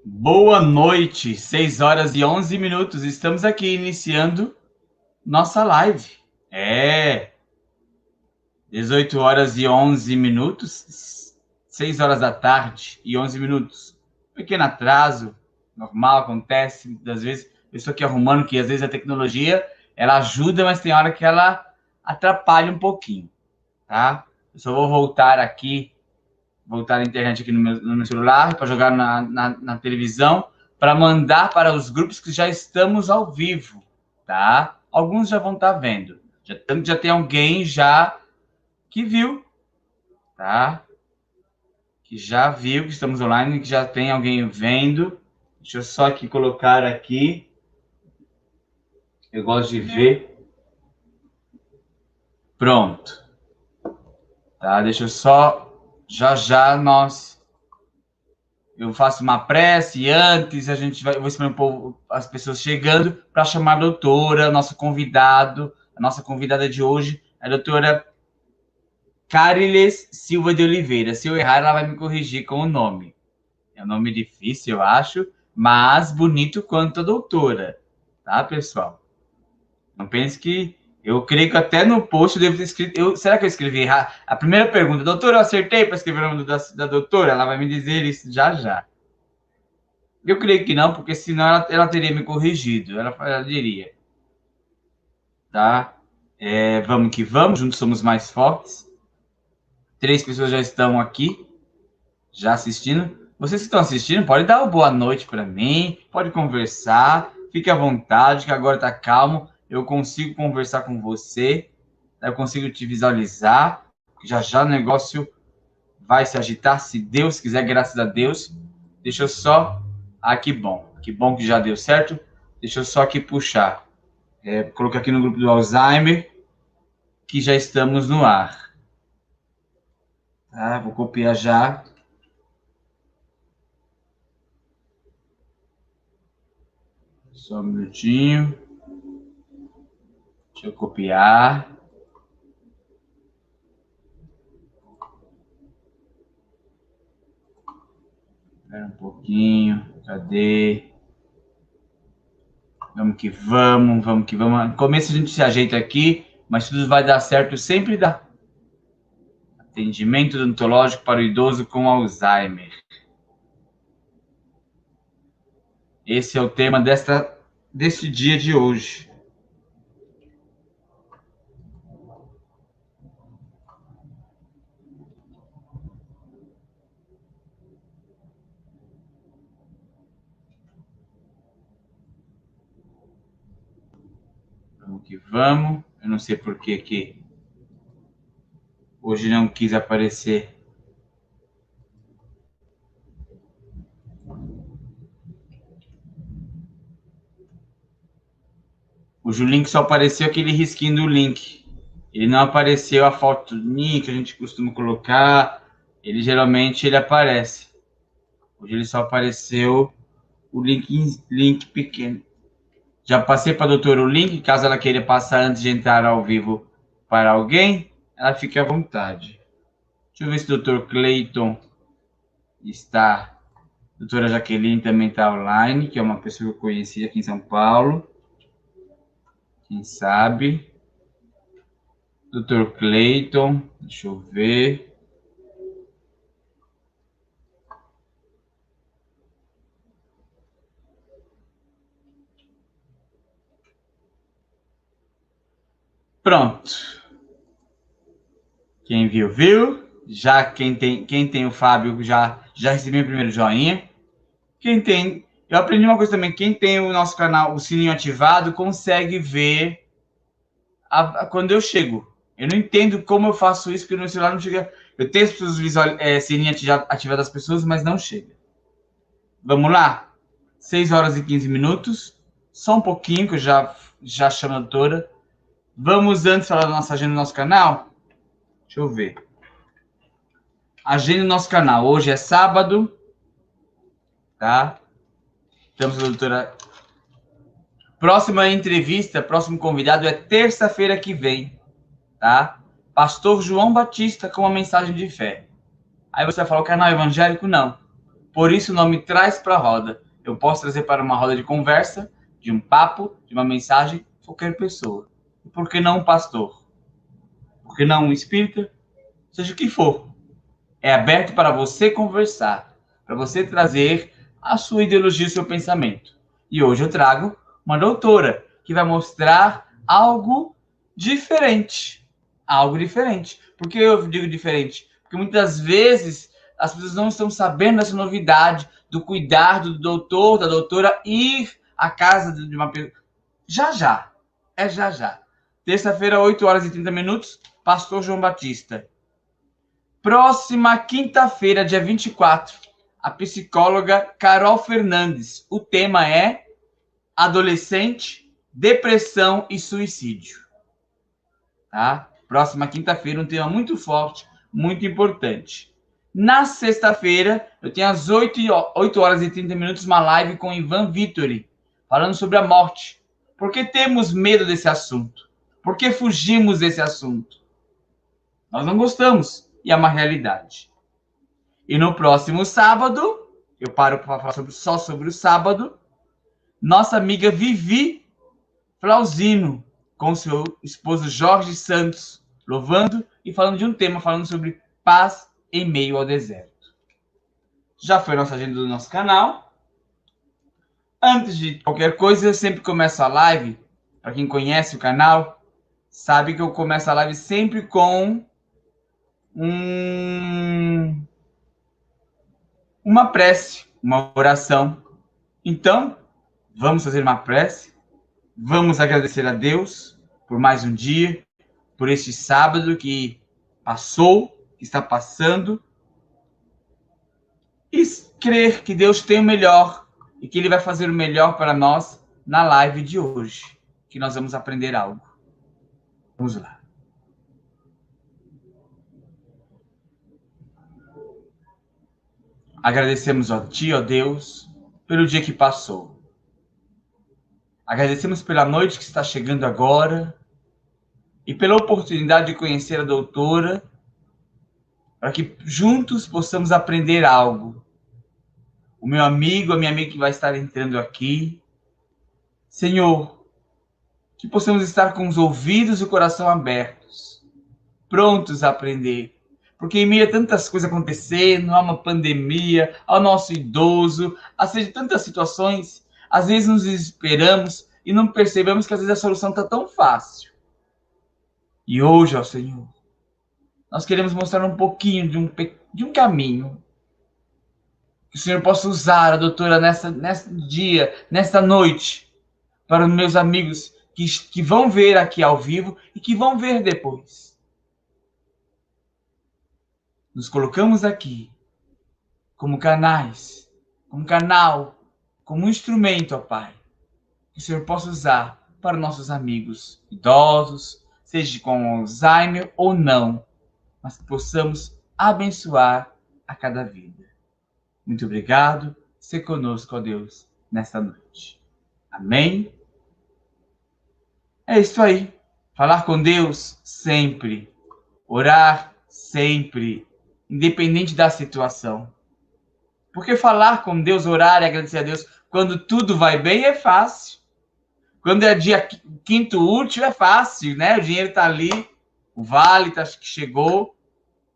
Boa noite, 6 horas e 11 minutos. Estamos aqui iniciando nossa live. 18 horas e 11 minutos, 6 horas da tarde e 11 minutos. Pequeno atraso, normal, acontece muitas vezes. Eu estou aqui arrumando que às vezes a tecnologia, ela ajuda, mas tem hora que ela atrapalha um pouquinho, tá? Eu só vou voltar a internet aqui no meu celular, para jogar na televisão, para mandar para os grupos que já estamos ao vivo, tá? Alguns já vão estar vendo. Já tem alguém já que viu, tá? Que já viu que estamos online, que já tem alguém vendo. Deixa eu só aqui colocar aqui. Eu gosto de ver. Pronto. Tá? Deixa eu só... Já eu faço uma prece antes, eu vou esperando um pouco as pessoas chegando para chamar a doutora, nosso convidado, a nossa convidada de hoje, a doutora Cariles Silva de Oliveira. Se eu errar, ela vai me corrigir com o nome. É um nome difícil, eu acho, mas bonito quanto a doutora, tá, pessoal? Não pense que... Eu creio que até no post eu devo ter escrito... será que eu escrevi errado? A primeira pergunta, doutora, eu acertei para escrever o nome da doutora? Ela vai me dizer isso já já. Eu creio que não, porque senão ela teria me corrigido. Ela diria, tá? Vamos que vamos, juntos somos mais fortes. 3 pessoas já estão aqui, já assistindo. Vocês que estão assistindo, pode dar uma boa noite para mim, pode conversar, fique à vontade, que agora está calmo. Eu consigo conversar com você, eu consigo te visualizar. Já já o negócio vai se agitar, se Deus quiser, graças a Deus. Deixa eu só... que bom que já deu certo. Deixa eu só aqui puxar. Colocar aqui no grupo do Alzheimer, que já estamos no ar. Tá? Vou copiar já. Só um minutinho. Deixa eu copiar. Espera um pouquinho. Cadê? Vamos que vamos, vamos que vamos. No começo a gente se ajeita aqui, mas tudo vai dar certo, sempre dá. Atendimento odontológico para o idoso com Alzheimer. Esse é o tema deste dia de hoje. Vamos que vamos. Eu não sei por que hoje não quis aparecer. O link só apareceu aquele risquinho do link. Ele não apareceu a foto do link que a gente costuma colocar. Geralmente ele aparece. Hoje ele só apareceu o link pequeno. Já passei para a doutora o link, caso ela queira passar antes de entrar ao vivo para alguém, ela fique à vontade. Deixa eu ver se o doutor Cleiton está... A doutora Jaqueline também está online, que é uma pessoa que eu conheci aqui em São Paulo. Quem sabe? Doutor Cleiton, deixa eu ver. Pronto. Quem viu, viu. Já quem tem o Fábio já recebeu o primeiro joinha. Eu aprendi uma coisa também, quem tem o nosso canal, o sininho ativado, consegue ver quando eu chego. Eu não entendo como eu faço isso, porque no meu celular não chega. Eu tenho sininho ativado das pessoas, mas não chega. Vamos lá? 6 horas e 15 minutos. Só um pouquinho, que eu já chamo a doutora. Vamos antes falar da nossa agenda no nosso canal? Deixa eu ver. Agenda do nosso canal. Hoje é sábado. Tá? Estamos com a doutora. Próxima entrevista, próximo convidado é terça-feira que vem. Tá? Pastor João Batista com uma mensagem de fé. Aí você vai falar, o canal evangélico? Não. Por isso o nome traz para a roda. Eu posso trazer para uma roda de conversa, de um papo, de uma mensagem, qualquer pessoa. Por que não um pastor? Por que não um espírita? Seja o que for. É aberto para você conversar, para você trazer a sua ideologia, o seu pensamento. E hoje eu trago uma doutora que vai mostrar algo diferente. Algo diferente. Por que eu digo diferente? Porque muitas vezes as pessoas não estão sabendo dessa novidade, do cuidado do doutor, da doutora, ir à casa de uma pessoa. Já já. É já já. Terça-feira, 8h30, Pastor João Batista. Próxima quinta-feira, dia 24, a psicóloga Carol Fernandes. O tema é adolescente, depressão e suicídio. Tá? Próxima quinta-feira, um tema muito forte, muito importante. Na sexta-feira, eu tenho às 8h30 uma live com Ivan Vittori, falando sobre a morte. Por que temos medo desse assunto? Por que fugimos desse assunto? Nós não gostamos. E é uma realidade. E no próximo sábado, eu paro para falar só sobre o sábado, nossa amiga Vivi Flauzino, com seu esposo Jorge Santos, louvando e falando de um tema, falando sobre paz em meio ao deserto. Já foi a nossa agenda do nosso canal. Antes de qualquer coisa, eu sempre começo a live. Para quem conhece o canal, sabe que eu começo a live sempre com uma prece, uma oração. Então, vamos fazer uma prece. Vamos agradecer a Deus por mais um dia, por este sábado que passou, que está passando. E crer que Deus tem o melhor e que Ele vai fazer o melhor para nós na live de hoje, que nós vamos aprender algo. Vamos lá. Agradecemos a Ti, ó Deus, pelo dia que passou. Agradecemos pela noite que está chegando agora e pela oportunidade de conhecer a doutora, para que juntos possamos aprender algo. O meu amigo, a minha amiga que vai estar entrando aqui. Senhor, que possamos estar com os ouvidos e o coração abertos, prontos a aprender. Porque em meio a tantas coisas acontecendo, há uma pandemia, ao nosso idoso, a seja tantas situações, às vezes nos desesperamos e não percebemos que às vezes a solução está tão fácil. E hoje, ó Senhor, nós queremos mostrar um pouquinho de um caminho. Que o Senhor possa usar a doutora nesse dia, nesta noite, para os meus amigos que vão ver aqui ao vivo e que vão ver depois. Nos colocamos aqui como canais, como canal, como instrumento, ó Pai, que o Senhor possa usar para nossos amigos idosos, seja com Alzheimer ou não, mas que possamos abençoar a cada vida. Muito obrigado. Ser conosco, ó Deus, nesta noite. Amém? É isso aí. Falar com Deus sempre. Orar sempre. Independente da situação. Porque falar com Deus, orar e agradecer a Deus, quando tudo vai bem, é fácil. Quando é dia quinto útil, é fácil, né? O dinheiro está ali, o vale que chegou.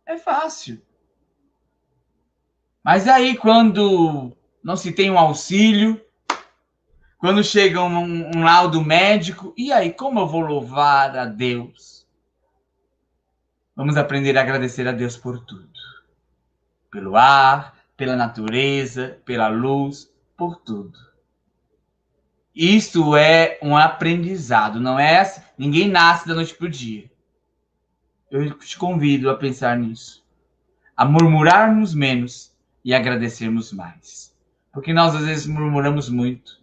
É fácil. Mas aí, quando não se tem um auxílio, quando chega um laudo médico, e aí, como eu vou louvar a Deus? Vamos aprender a agradecer a Deus por tudo. Pelo ar, pela natureza, pela luz, por tudo. Isso é um aprendizado, não é? Ninguém nasce da noite para o dia. Eu te convido a pensar nisso. A murmurarmos menos e agradecermos mais. Porque nós, às vezes, murmuramos muito.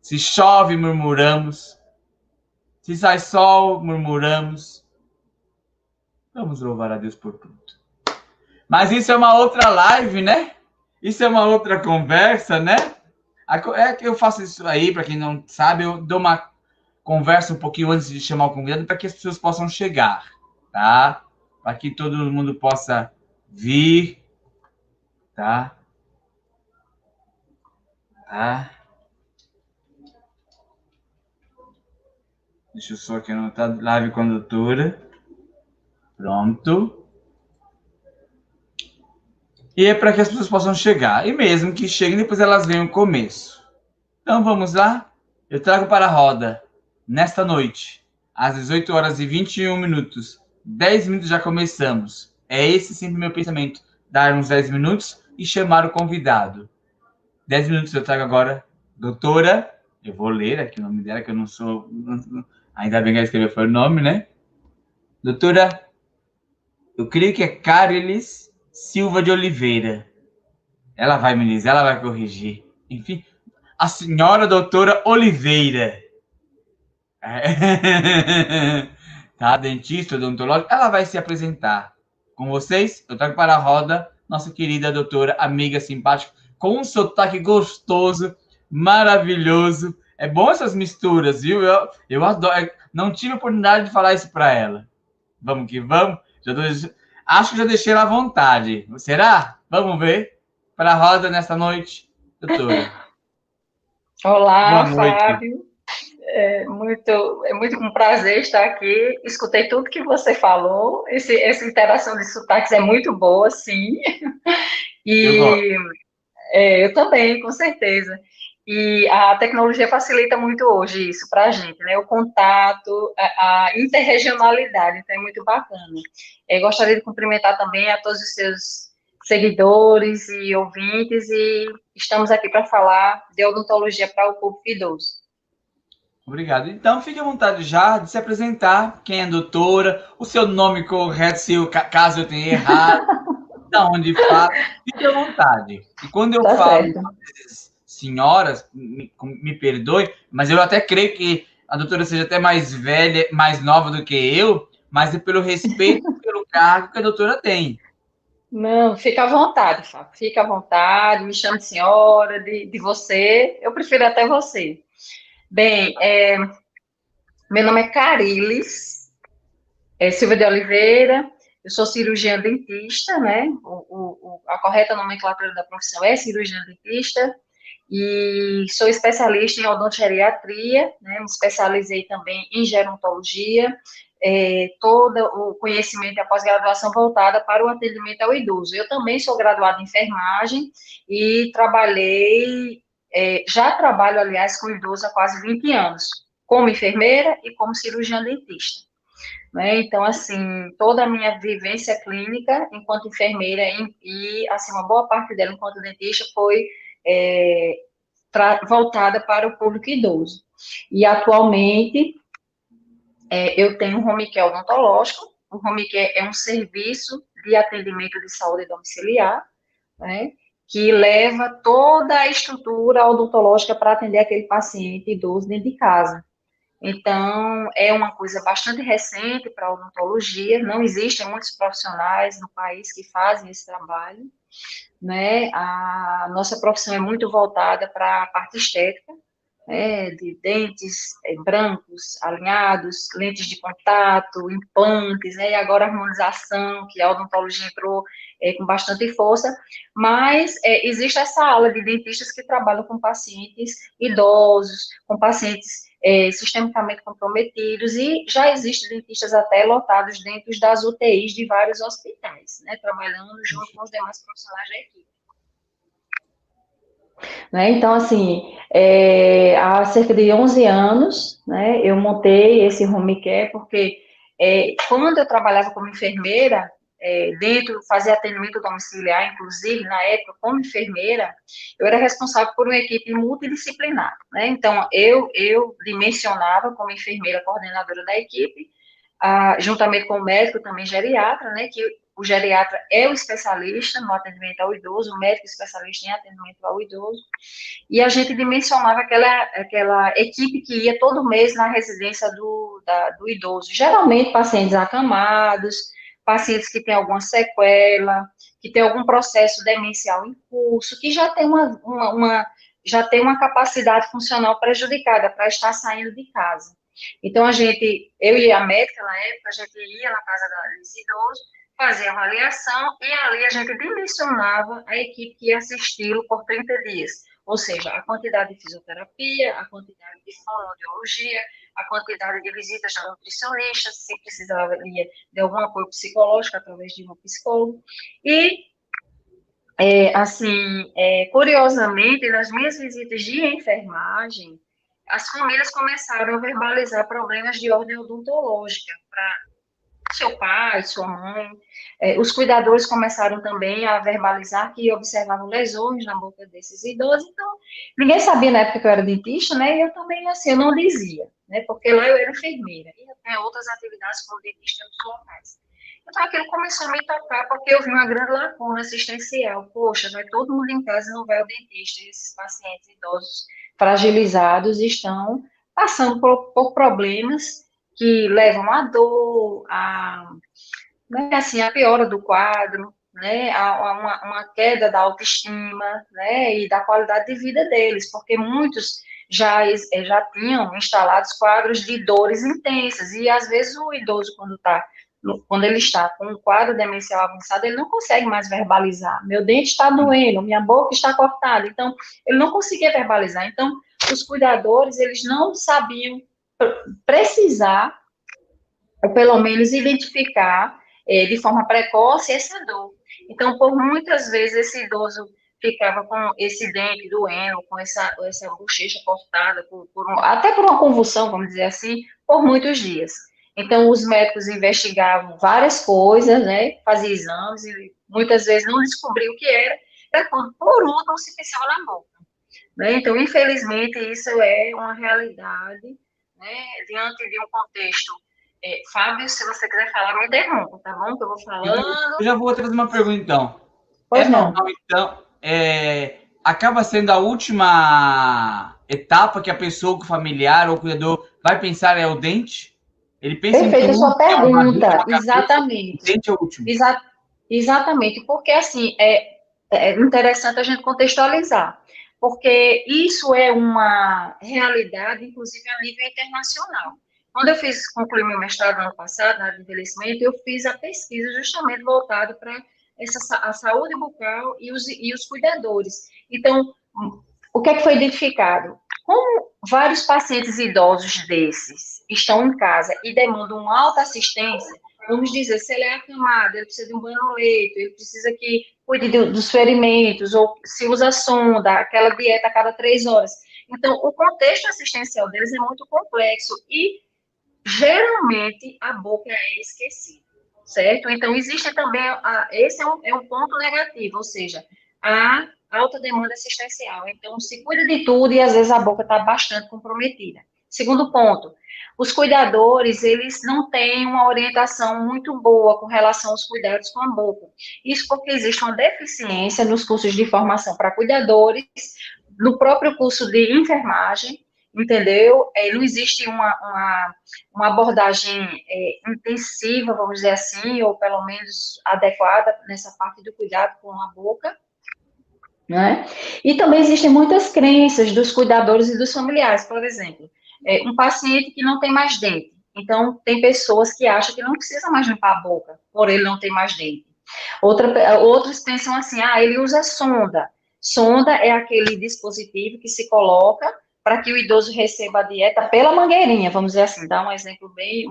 Se chove, murmuramos. Se sai sol, murmuramos. Vamos louvar a Deus por tudo. Mas isso é uma outra live, né? Isso é uma outra conversa, né? É que eu faço isso aí, para quem não sabe, eu dou uma conversa um pouquinho antes de chamar o convidado, para que as pessoas possam chegar, tá? Para que todo mundo possa vir, tá? Tá? Deixa eu só aqui anotar live com a doutora. Pronto. E é para que as pessoas possam chegar. E mesmo que cheguem, depois elas veem o começo. Então vamos lá? Eu trago para a roda, nesta noite, às 18 horas e 21 minutos. 10 minutos já começamos. É esse sempre o meu pensamento. Dar uns 10 minutos e chamar o convidado. 10 minutos eu trago agora, doutora. Eu vou ler aqui o nome dela, que eu não sou. Ainda bem que ela escreveu foi o nome, né? Doutora, eu creio que é Carilis Silva de Oliveira. Ela vai me dizer, ela vai corrigir. Enfim, a senhora doutora Oliveira. É. Tá, dentista, odontológico, ela vai se apresentar. Com vocês, eu trago para a roda nossa querida doutora, amiga simpática, com um sotaque gostoso, maravilhoso. É bom essas misturas, viu? Eu adoro. Não tive oportunidade de falar isso para ela. Vamos que vamos. Acho que já deixei ela à vontade. Será? Vamos ver. Para a roda nesta noite, doutora. Boa Olá, noite. Fábio. É muito um prazer estar aqui. Escutei tudo que você falou. Essa interação de sotaques é muito boa, sim. Eu gosto. E eu também, com certeza. E a tecnologia facilita muito hoje isso para a gente, né? O contato, a interregionalidade, então é muito bacana. Gostaria de cumprimentar também a todos os seus seguidores e ouvintes, e estamos aqui para falar de odontologia para o público idoso. Obrigado. Então, fique à vontade já de se apresentar. Quem é a doutora, o seu nome correto, se eu, caso eu tenha errado, da onde fala. Fique à vontade. E quando eu Tá falo, certo. às vezes, senhoras, me perdoe, mas eu até creio que a doutora seja até mais velha, mais nova do que eu, mas é pelo respeito pelo cargo que a doutora tem. Não, fica à vontade, Fábio. Fica à vontade, me chame de senhora, de você. Eu prefiro até você. Bem, meu nome é Carilis Silva de Oliveira, eu sou cirurgiã dentista, né? A correta nomenclatura da profissão é cirurgiã dentista, e sou especialista em odontogeriatria, né? Me especializei também em gerontologia, todo o conhecimento e a pós-graduação voltada para o atendimento ao idoso. Eu também sou graduada em enfermagem e já trabalho, aliás, com idoso há quase 20 anos, como enfermeira e como cirurgiã dentista. Né? Então, assim, toda a minha vivência clínica enquanto enfermeira assim, uma boa parte dela enquanto dentista foi é, voltada para o público idoso. E, atualmente, eu tenho um home care odontológico. O home care é um serviço de atendimento de saúde domiciliar, né? Que leva toda a estrutura odontológica para atender aquele paciente idoso dentro de casa. Então, é uma coisa bastante recente para a odontologia, não existem muitos profissionais no país que fazem esse trabalho, né? A nossa profissão é muito voltada para a parte estética, né? De dentes brancos, alinhados, lentes de contato, implantes, né? E agora a harmonização, que a odontologia entrou com bastante força, mas existe essa ala de dentistas que trabalham com pacientes idosos, com pacientes sistemicamente comprometidos, e já existem dentistas até lotados dentro das UTIs de vários hospitais, né, trabalhando junto com os demais profissionais da equipe. Né? Então, assim, há cerca de 11 anos, né, eu montei esse home care, porque quando eu trabalhava como enfermeira, fazia atendimento domiciliar, inclusive, na época, como enfermeira, eu era responsável por uma equipe multidisciplinar, né? Então, eu dimensionava como enfermeira coordenadora da equipe, juntamente com o médico, também geriatra, né, que o geriatra é o especialista no atendimento ao idoso, o médico especialista em atendimento ao idoso, e a gente dimensionava aquela equipe que ia todo mês na residência do idoso, geralmente pacientes acamados, pacientes que têm alguma sequela, que tem algum processo demencial em curso, que já tem já tem uma capacidade funcional prejudicada para estar saindo de casa. Então, eu e a médica, na época, a gente ia na casa desse idoso, fazia avaliação, e ali a gente dimensionava a equipe que ia assisti-lo por 30 dias. ou seja, a quantidade de fisioterapia, a quantidade de fonoaudiologia, a quantidade de visitas a nutricionista, se precisaria de algum apoio psicológico através de um psicólogo. E, curiosamente, nas minhas visitas de enfermagem, as famílias começaram a verbalizar problemas de ordem odontológica para seu pai, sua mãe. Os cuidadores começaram também a verbalizar que observavam lesões na boca desses idosos. Então, ninguém sabia na época que eu era dentista, né? E eu também, assim, eu não dizia, né? Porque lá eu era enfermeira e eu tinha outras atividades como dentista em outros locais. Então, aquilo começou a me tocar porque eu vi uma grande lacuna assistencial. Poxa, vai todo mundo em casa e não vai ao dentista. E esses pacientes idosos fragilizados estão passando por problemas que levam à dor, né, assim, a piora do quadro, né, a uma queda da autoestima, né, e da qualidade de vida deles, porque muitos já tinham instalados quadros de dores intensas, e às vezes o idoso, quando ele está com um quadro demencial avançado, ele não consegue mais verbalizar. Meu dente está doendo, minha boca está cortada. Então, ele não conseguia verbalizar. Então, os cuidadores, eles não sabiam precisar, ou pelo menos identificar de forma precoce essa dor. Então, por muitas vezes, esse idoso ficava com esse dente doendo, com essa bochecha cortada, até por uma convulsão, vamos dizer assim, por muitos dias. Então, os médicos investigavam várias coisas, né, faziam exames, e muitas vezes não descobriam o que era quando, por último, se pensava na boca. Né? Então, infelizmente, isso é uma realidade, né, diante de um contexto. Fábio, se você quiser falar, me interrompa, tá bom? Que eu vou falando. Eu já vou trazer uma pergunta, então. Pois não. Normal, então, acaba sendo a última etapa que a pessoa, o familiar ou o cuidador vai pensar é o dente? Ele pensa Perfeita a sua pergunta, exatamente. O dente é o último. Exatamente, porque assim, é interessante a gente contextualizar, porque isso é uma realidade, inclusive, a nível internacional. Quando eu concluí meu mestrado no ano passado, na área de envelhecimento, eu fiz a pesquisa justamente voltada para a saúde bucal e os cuidadores. Então, o que é que foi identificado? Como vários pacientes idosos desses estão em casa e demandam uma alta assistência, vamos dizer, se ele é acamado, ele precisa de um banho no leito, ele precisa que cuide dos ferimentos, ou se usa sonda, aquela dieta a cada 3 horas. Então, o contexto assistencial deles é muito complexo e, geralmente, a boca é esquecida, certo? Então, existe também, esse é um ponto negativo, ou seja, a alta demanda assistencial. Então, se cuida de tudo e, às vezes, a boca está bastante comprometida. Segundo ponto, os cuidadores, eles não têm uma orientação muito boa com relação aos cuidados com a boca. Isso porque existe uma deficiência nos cursos de formação para cuidadores, no próprio curso de enfermagem, entendeu? Não existe uma abordagem intensiva, vamos dizer assim, ou pelo menos adequada nessa parte do cuidado com a boca, né? E também existem muitas crenças dos cuidadores e dos familiares, por exemplo, um paciente que não tem mais dente, então tem pessoas que acham que não precisa mais limpar a boca, por ele não ter mais dente. Outros pensam assim, ele usa sonda. Sonda é aquele dispositivo que se coloca para que o idoso receba a dieta pela mangueirinha, vamos dizer assim, dá um exemplo bem,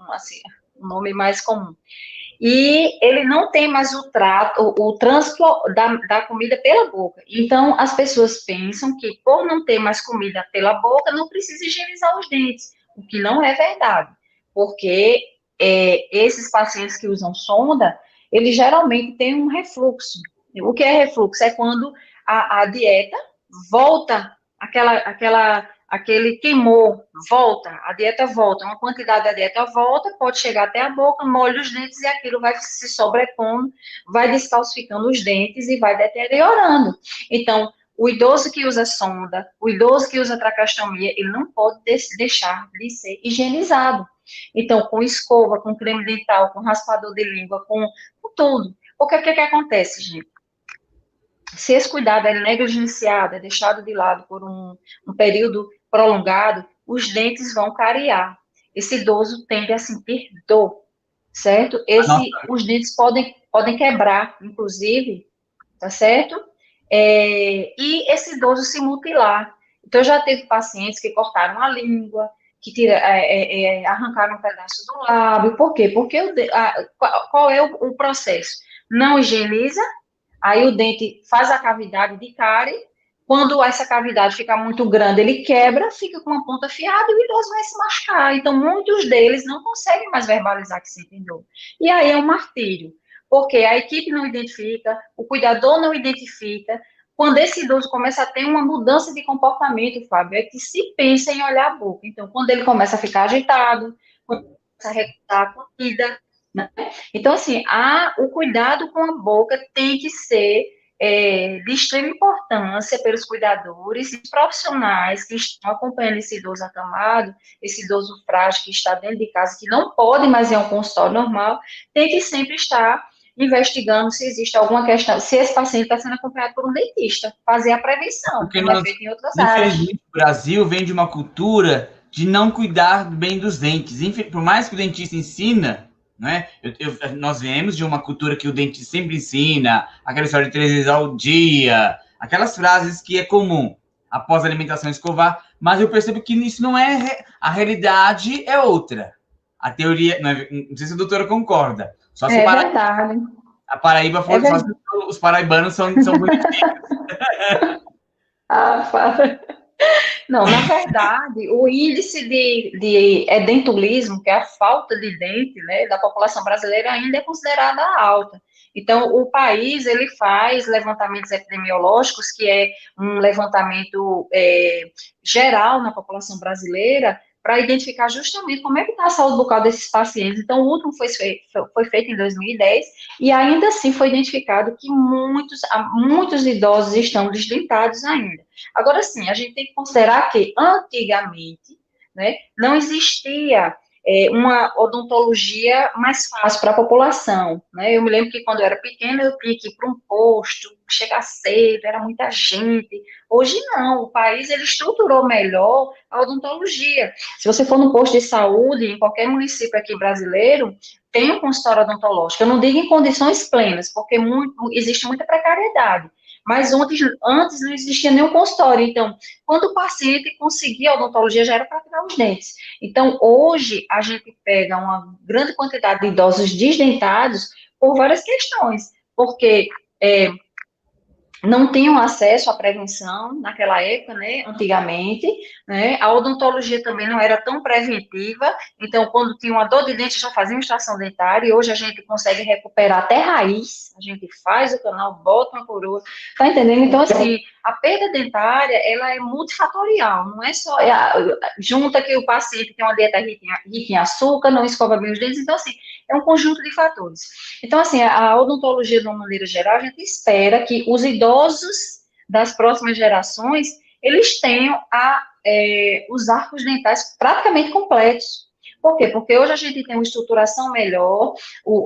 assim, um nome mais comum. E ele não tem mais o trânsito da comida pela boca. Então, as pessoas pensam que, por não ter mais comida pela boca, não precisa higienizar os dentes, o que não é verdade, porque esses pacientes que usam sonda, eles geralmente têm um refluxo. O que é refluxo? É quando a dieta volta, aquele queimou, volta, a dieta volta, uma quantidade da dieta volta, pode chegar até a boca, molha os dentes e aquilo vai se sobrepondo, vai descalcificando os dentes e vai deteriorando. Então, o idoso que usa sonda, o idoso que usa tracostomia, ele não pode deixar de ser higienizado. Então, com escova, com creme dental, com raspador de língua, com tudo. Porque o que acontece, gente? Se esse cuidado é negligenciado, é deixado de lado por um período prolongado, os dentes vão cariar. Esse idoso tende a sentir dor, certo? Os dentes podem quebrar, inclusive, tá certo? e esse idoso se mutilar. Então, já teve pacientes que cortaram a língua, que arrancaram um pedaço do lábio. Por quê? Porque qual é o processo? Não higieniza, aí o dente faz a cavidade de cárie. Quando essa cavidade fica muito grande, ele quebra, fica com uma ponta afiada e o idoso vai se machucar. Então, muitos deles não conseguem mais verbalizar que sentem dor. E aí é um martírio, porque a equipe não identifica, o cuidador não identifica. Quando esse idoso começa a ter uma mudança de comportamento, Fábio, é que se pensa em olhar a boca. Então, quando ele começa a ficar agitado, quando começa a recusar a comida, né? Então, assim, o cuidado com a boca tem que ser de extrema importância pelos cuidadores e profissionais que estão acompanhando esse idoso acamado, esse idoso frágil que está dentro de casa, que não pode mais ir a um consultório normal, tem que sempre estar investigando se existe alguma questão, se esse paciente está sendo acompanhado por um dentista, fazer a prevenção, Porque como é feito em outras áreas. infelizmente, o Brasil vem de uma cultura de não cuidar bem dos dentes. Por mais que o dentista ensina, né? Nós viemos de uma cultura que o dentista sempre ensina, aquela história de 3 vezes ao dia, aquelas frases que é comum após a alimentação escovar, mas eu percebo que isso não é, a realidade é outra. A teoria, não sei se a doutora concorda, só se Verdade. a Paraíba for, só se os paraibanos são bonitinhos. Não, na verdade, o índice de edentulismo, que é a falta de dente, né, da população brasileira, ainda é considerada alta. Então, o país, ele faz levantamentos epidemiológicos, que é um levantamento geral na população brasileira, para identificar justamente como é que está a saúde bucal desses pacientes. Então, o último foi feito em 2010, e ainda assim foi identificado que muitos idosos estão desdentados ainda. Agora, sim, a gente tem que considerar que, antigamente, né, não existia uma odontologia mais fácil para a população, né? Eu me lembro que quando eu era pequena, eu tinha que ir para um posto, chegar cedo, era muita gente. Hoje não, o país ele estruturou melhor a odontologia. Se você for no posto de saúde, em qualquer município aqui brasileiro, tem um consultório odontológico. Eu não digo em condições plenas, porque existe muita precariedade. Mas antes não existia nenhum consultório. Então, quando o paciente conseguia a odontologia, já era para tirar os dentes. Então, hoje, a gente pega uma grande quantidade de idosos desdentados por várias questões. Porque não tinham acesso à prevenção naquela época, né, antigamente, né, a odontologia também não era tão preventiva, então quando tinha uma dor de dente já fazia extração dentária, e hoje a gente consegue recuperar até raiz, a gente faz o canal, bota uma coroa, tá entendendo? Então, assim, a perda dentária, ela é multifatorial, não é só, junta que o paciente tem uma dieta rica em açúcar, não escova bem os dentes, então, assim, é um conjunto de fatores. Então, assim, a odontologia, de uma maneira geral, a gente espera que os idosos das próximas gerações, eles tenham os arcos dentais praticamente completos. Por quê? Porque hoje a gente tem uma estruturação melhor,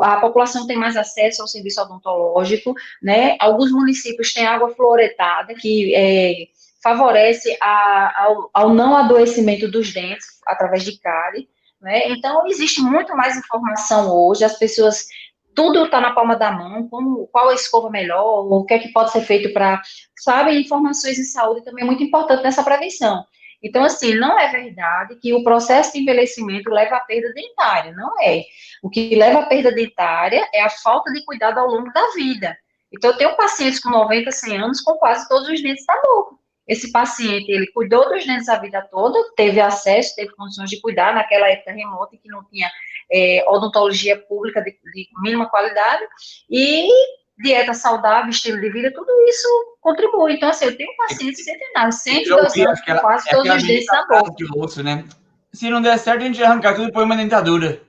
a população tem mais acesso ao serviço odontológico, né? Alguns municípios têm água fluoretada, que favorece ao não adoecimento dos dentes através de cárie, né? Então, existe muito mais informação hoje, as pessoas, tudo está na palma da mão, qual a escova melhor, o que é que pode ser feito para, sabe, informações em saúde também é muito importante nessa prevenção. Então, assim, não é verdade que o processo de envelhecimento leva à perda dentária, não é. O que leva à perda dentária é a falta de cuidado ao longo da vida. Então, eu tenho pacientes com 90, 100 anos com quase todos os dentes da boca. Esse paciente, ele cuidou dos dentes a vida toda, teve acesso, teve condições de cuidar naquela época remota em que não tinha odontologia pública de mínima qualidade, e dieta saudável, estilo de vida, tudo isso contribui. Então, assim, eu tenho pacientes centenários, 102 anos, com quase todos os dentes na boca. De osso, né? Se não der certo, a gente arrancar tudo e põe uma dentadura.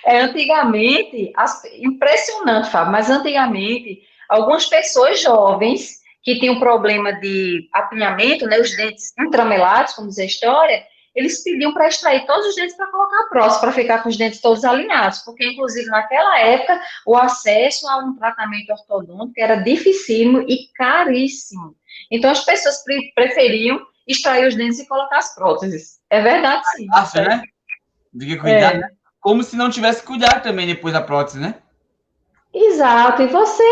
Antigamente, impressionante, Fábio, mas antigamente, algumas pessoas jovens que tinham problema de apinhamento, né, os dentes intramelares, como diz a história, eles pediam para extrair todos os dentes para colocar próximo, para ficar com os dentes todos alinhados, porque, inclusive, naquela época, o acesso a um tratamento ortodôntico era dificílimo e caríssimo. Então, as pessoas preferiam extrair os dentes e colocar as próteses. É verdade, sim. Fácil, né? Do que cuidar, né? Como se não tivesse que cuidar também depois da prótese, né? Exato. E você,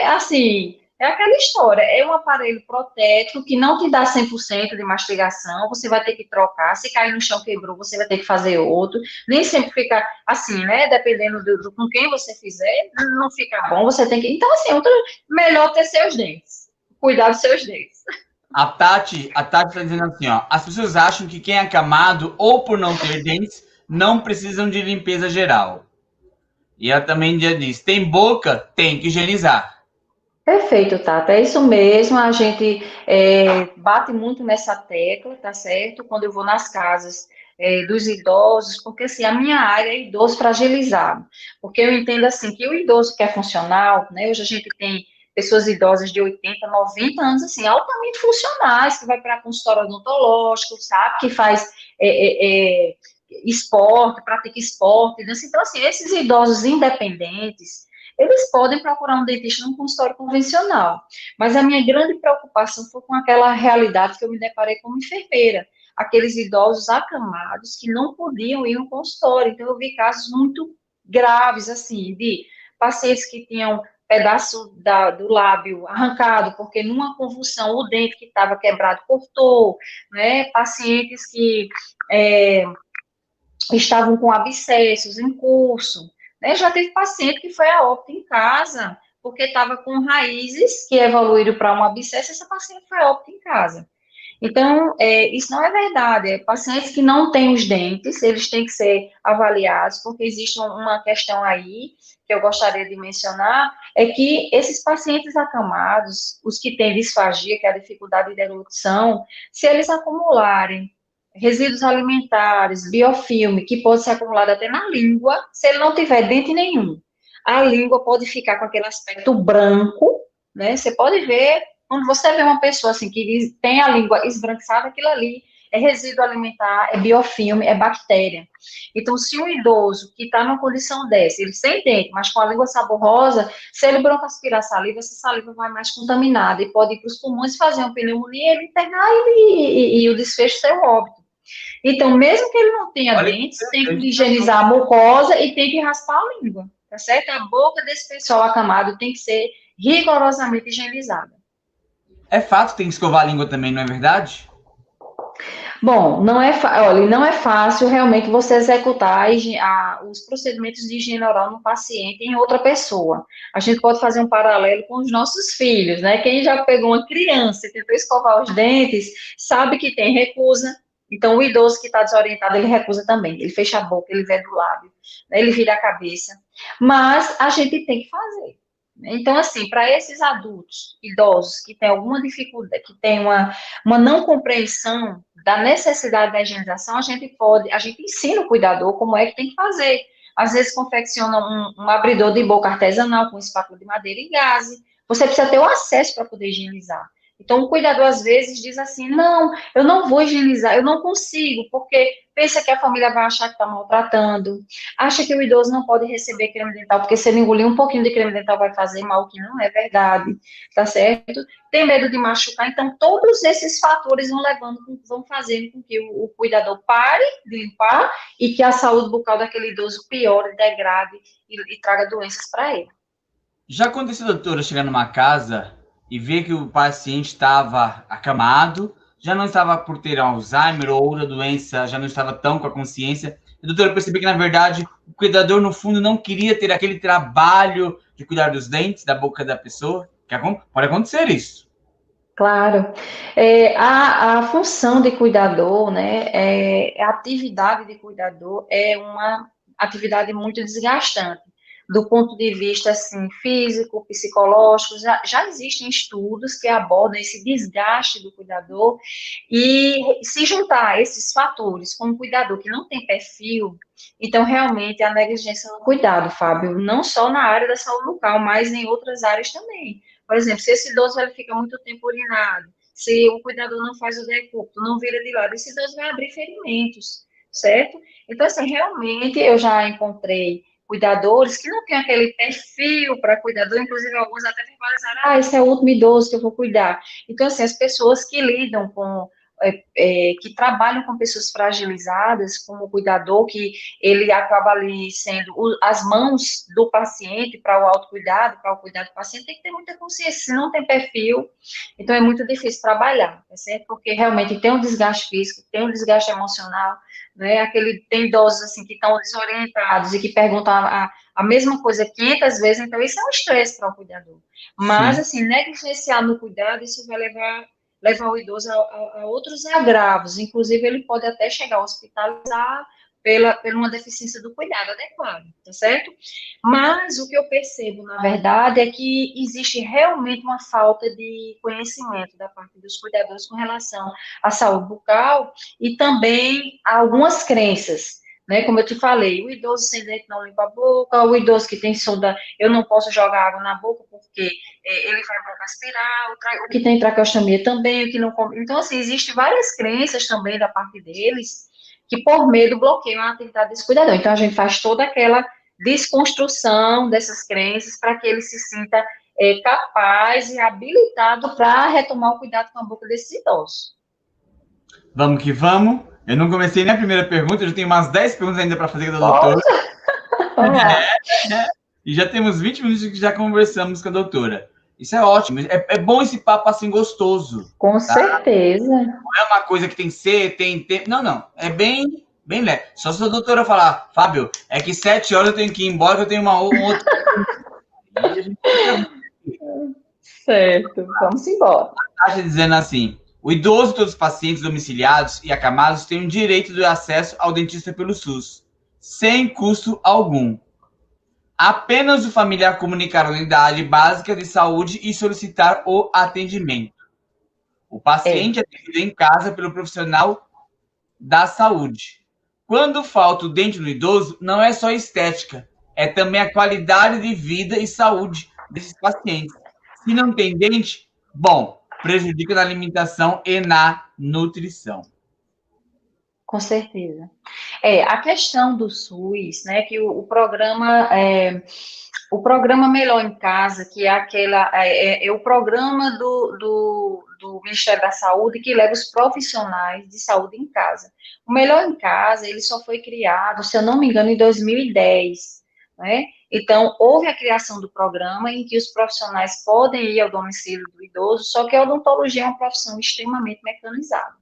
assim, É aquela história, é um aparelho protético que não te dá 100% de mastigação, você vai ter que trocar, se cair no chão quebrou, você vai ter que fazer outro, nem sempre fica assim, né, dependendo com quem você fizer, não fica bom, você tem que, então assim, melhor ter seus dentes, cuidar dos seus dentes. A Tati tá dizendo assim, ó, as pessoas acham que quem é acamado ou por não ter dentes não precisam de limpeza geral. E ela também já diz, tem boca, tem que higienizar. Perfeito, Tata. É isso mesmo. A gente bate muito nessa tecla, tá certo? Quando eu vou nas casas dos idosos, porque assim, a minha área é idoso fragilizado. Porque eu entendo assim que o idoso que é funcional, né? Hoje a gente tem pessoas idosas de 80, 90 anos, assim, altamente funcionais, que vai para consultório odontológico, sabe? Que faz esporte, pratica esporte. Né? Então, assim, esses idosos independentes eles podem procurar um dentista num consultório convencional. Mas a minha grande preocupação foi com aquela realidade que eu me deparei como enfermeira, aqueles idosos acamados que não podiam ir no consultório. Então, eu vi casos muito graves, assim, de pacientes que tinham pedaço do lábio arrancado, porque numa convulsão o dente que estava quebrado cortou, né? Pacientes que estavam com abscessos em curso, né? Já teve paciente que foi a óbito em casa, porque estava com raízes que evoluíram para um abscesso, essa paciente foi a óbito em casa. Então, isso não é verdade. Pacientes que não têm os dentes, eles têm que ser avaliados, porque existe uma questão aí que eu gostaria de mencionar, é que esses pacientes acamados, os que têm disfagia, que é a dificuldade de deglutição, se eles acumularem resíduos alimentares, biofilme, que pode ser acumulado até na língua, se ele não tiver dente nenhum. A língua pode ficar com aquele aspecto branco, né? Você pode ver, quando você vê uma pessoa assim que tem a língua esbranquiçada, aquilo ali é resíduo alimentar, é biofilme, é bactéria. Então, se um idoso que está numa condição dessa, ele sem dente, mas com a língua saborosa, se ele broncoaspirar saliva, essa saliva vai mais contaminada e pode ir para os pulmões fazer uma pneumonia, ele internar e o desfecho ser o óbito. Então, mesmo que ele não tenha Olha que dentes, tem que interessante. higienizar a mucosa e tem que raspar a língua, tá certo? A boca desse pessoal acamado tem que ser rigorosamente higienizada. É fato, tem que escovar a língua também, não é verdade? Bom, olha, não é fácil realmente você executar os procedimentos de higiene oral no paciente em outra pessoa. A gente pode fazer um paralelo com os nossos filhos, né? Quem já pegou uma criança e tentou escovar os dentes, sabe que tem recusa. Então, o idoso que está desorientado, ele recusa também. Ele fecha a boca, ele vê do lábio, né? Ele vira a cabeça. Mas a gente tem que fazer. Então, assim, para esses adultos, idosos, que têm alguma dificuldade, que têm uma não compreensão da necessidade da higienização, a gente ensina o cuidador como é que tem que fazer. Às vezes confecciona um abridor de boca artesanal com espátula de madeira e gaze. Você precisa ter o acesso para poder higienizar. Então, o cuidador, às vezes, diz assim, não, eu não vou higienizar, eu não consigo, porque pensa que a família vai achar que está maltratando, acha que o idoso não pode receber creme dental, porque se ele engolir um pouquinho de creme dental vai fazer mal, que não é verdade, tá certo? Tem medo de machucar, então todos esses fatores vão fazendo com que o cuidador pare de limpar e que a saúde bucal daquele idoso piore, degrade e traga doenças para ele. Já aconteceu, doutora, chegar numa casa e ver que o paciente estava acamado, já não estava por ter Alzheimer ou outra doença, já não estava tão com a consciência. E, doutora, eu percebi que, na verdade, o cuidador, no fundo, não queria ter aquele trabalho de cuidar dos dentes, da boca da pessoa. Pode acontecer isso. Claro. A função de cuidador, né, a atividade de cuidador é uma atividade muito desgastante, do ponto de vista, assim, físico, psicológico, já existem estudos que abordam esse desgaste do cuidador, e se juntar esses fatores com um cuidador que não tem perfil, então, realmente, a negligência no cuidado, Fábio, não só na área da saúde bucal, mas em outras áreas também. Por exemplo, se esse idoso ele fica muito tempo urinado, se o cuidador não faz o decúbito, não vira de lado, esse idoso vai abrir ferimentos, certo? Então, assim, realmente eu já encontrei cuidadores que não têm aquele perfil para cuidador, inclusive alguns até verbalizaram, esse é o último idoso que eu vou cuidar. Então, assim, as pessoas que lidam com que trabalham com pessoas fragilizadas, como o cuidador, que ele acaba ali sendo as mãos do paciente para o autocuidado, para o cuidado do paciente, tem que ter muita consciência, se não tem perfil, então é muito difícil trabalhar, tá certo? Porque realmente tem um desgaste físico, tem um desgaste emocional, né? Tem idosos assim que estão desorientados e que perguntam a mesma coisa 500 vezes, então isso é um estresse para o cuidador. Mas, Sim. assim, negligenciar no cuidado, isso vai levar o idoso a outros agravos, inclusive ele pode até chegar a hospitalizar por uma deficiência do cuidado adequado, tá certo? Mas o que eu percebo, na verdade, é que existe realmente uma falta de conhecimento da parte dos cuidadores com relação à saúde bucal e também a algumas crenças, né? Como eu te falei, o idoso sem dente não limpa a boca, o idoso que tem sonda, eu não posso jogar água na boca porque ele vai aspirar, o que tem traqueostomia também, o que não come. Então, assim, existem várias crenças também da parte deles que, por medo, bloqueiam a atividade desse cuidador. Então, a gente faz toda aquela desconstrução dessas crenças para que ele se sinta capaz e habilitado para retomar o cuidado com a boca desses idosos. Vamos que vamos. Eu não comecei nem a primeira pergunta, eu já tenho umas 10 perguntas ainda para fazer com a doutora. Vamos lá. E já temos 20 minutos que já conversamos com a doutora. Isso é ótimo. É bom esse papo assim gostoso. Com Tá? certeza. Não é uma coisa que tem que ser, tem tempo. Não, não. É bem leve. Só se a doutora falar, Fábio, é que 7 horas eu tenho que ir embora, que eu tenho um outro. E a gente fica... Certo, vamos embora. Está dizendo assim: o idoso e todos os pacientes domiciliados e acamados têm o direito de acesso ao dentista pelo SUS, sem custo algum. Apenas o familiar comunicar a unidade básica de saúde e solicitar o atendimento. O paciente é atendido em casa pelo profissional da saúde. Quando falta o dente no idoso, não é só estética, é também a qualidade de vida e saúde desses pacientes. Se não tem dente, bom, prejudica na alimentação e na nutrição. Com certeza. A questão do SUS, né, que o programa Melhor em Casa, que é o programa do Ministério da Saúde que leva os profissionais de saúde em casa. O Melhor em Casa, ele só foi criado, se eu não me engano, em 2010, né? Então, houve a criação do programa em que os profissionais podem ir ao domicílio do idoso, só que a odontologia é uma profissão extremamente mecanizada.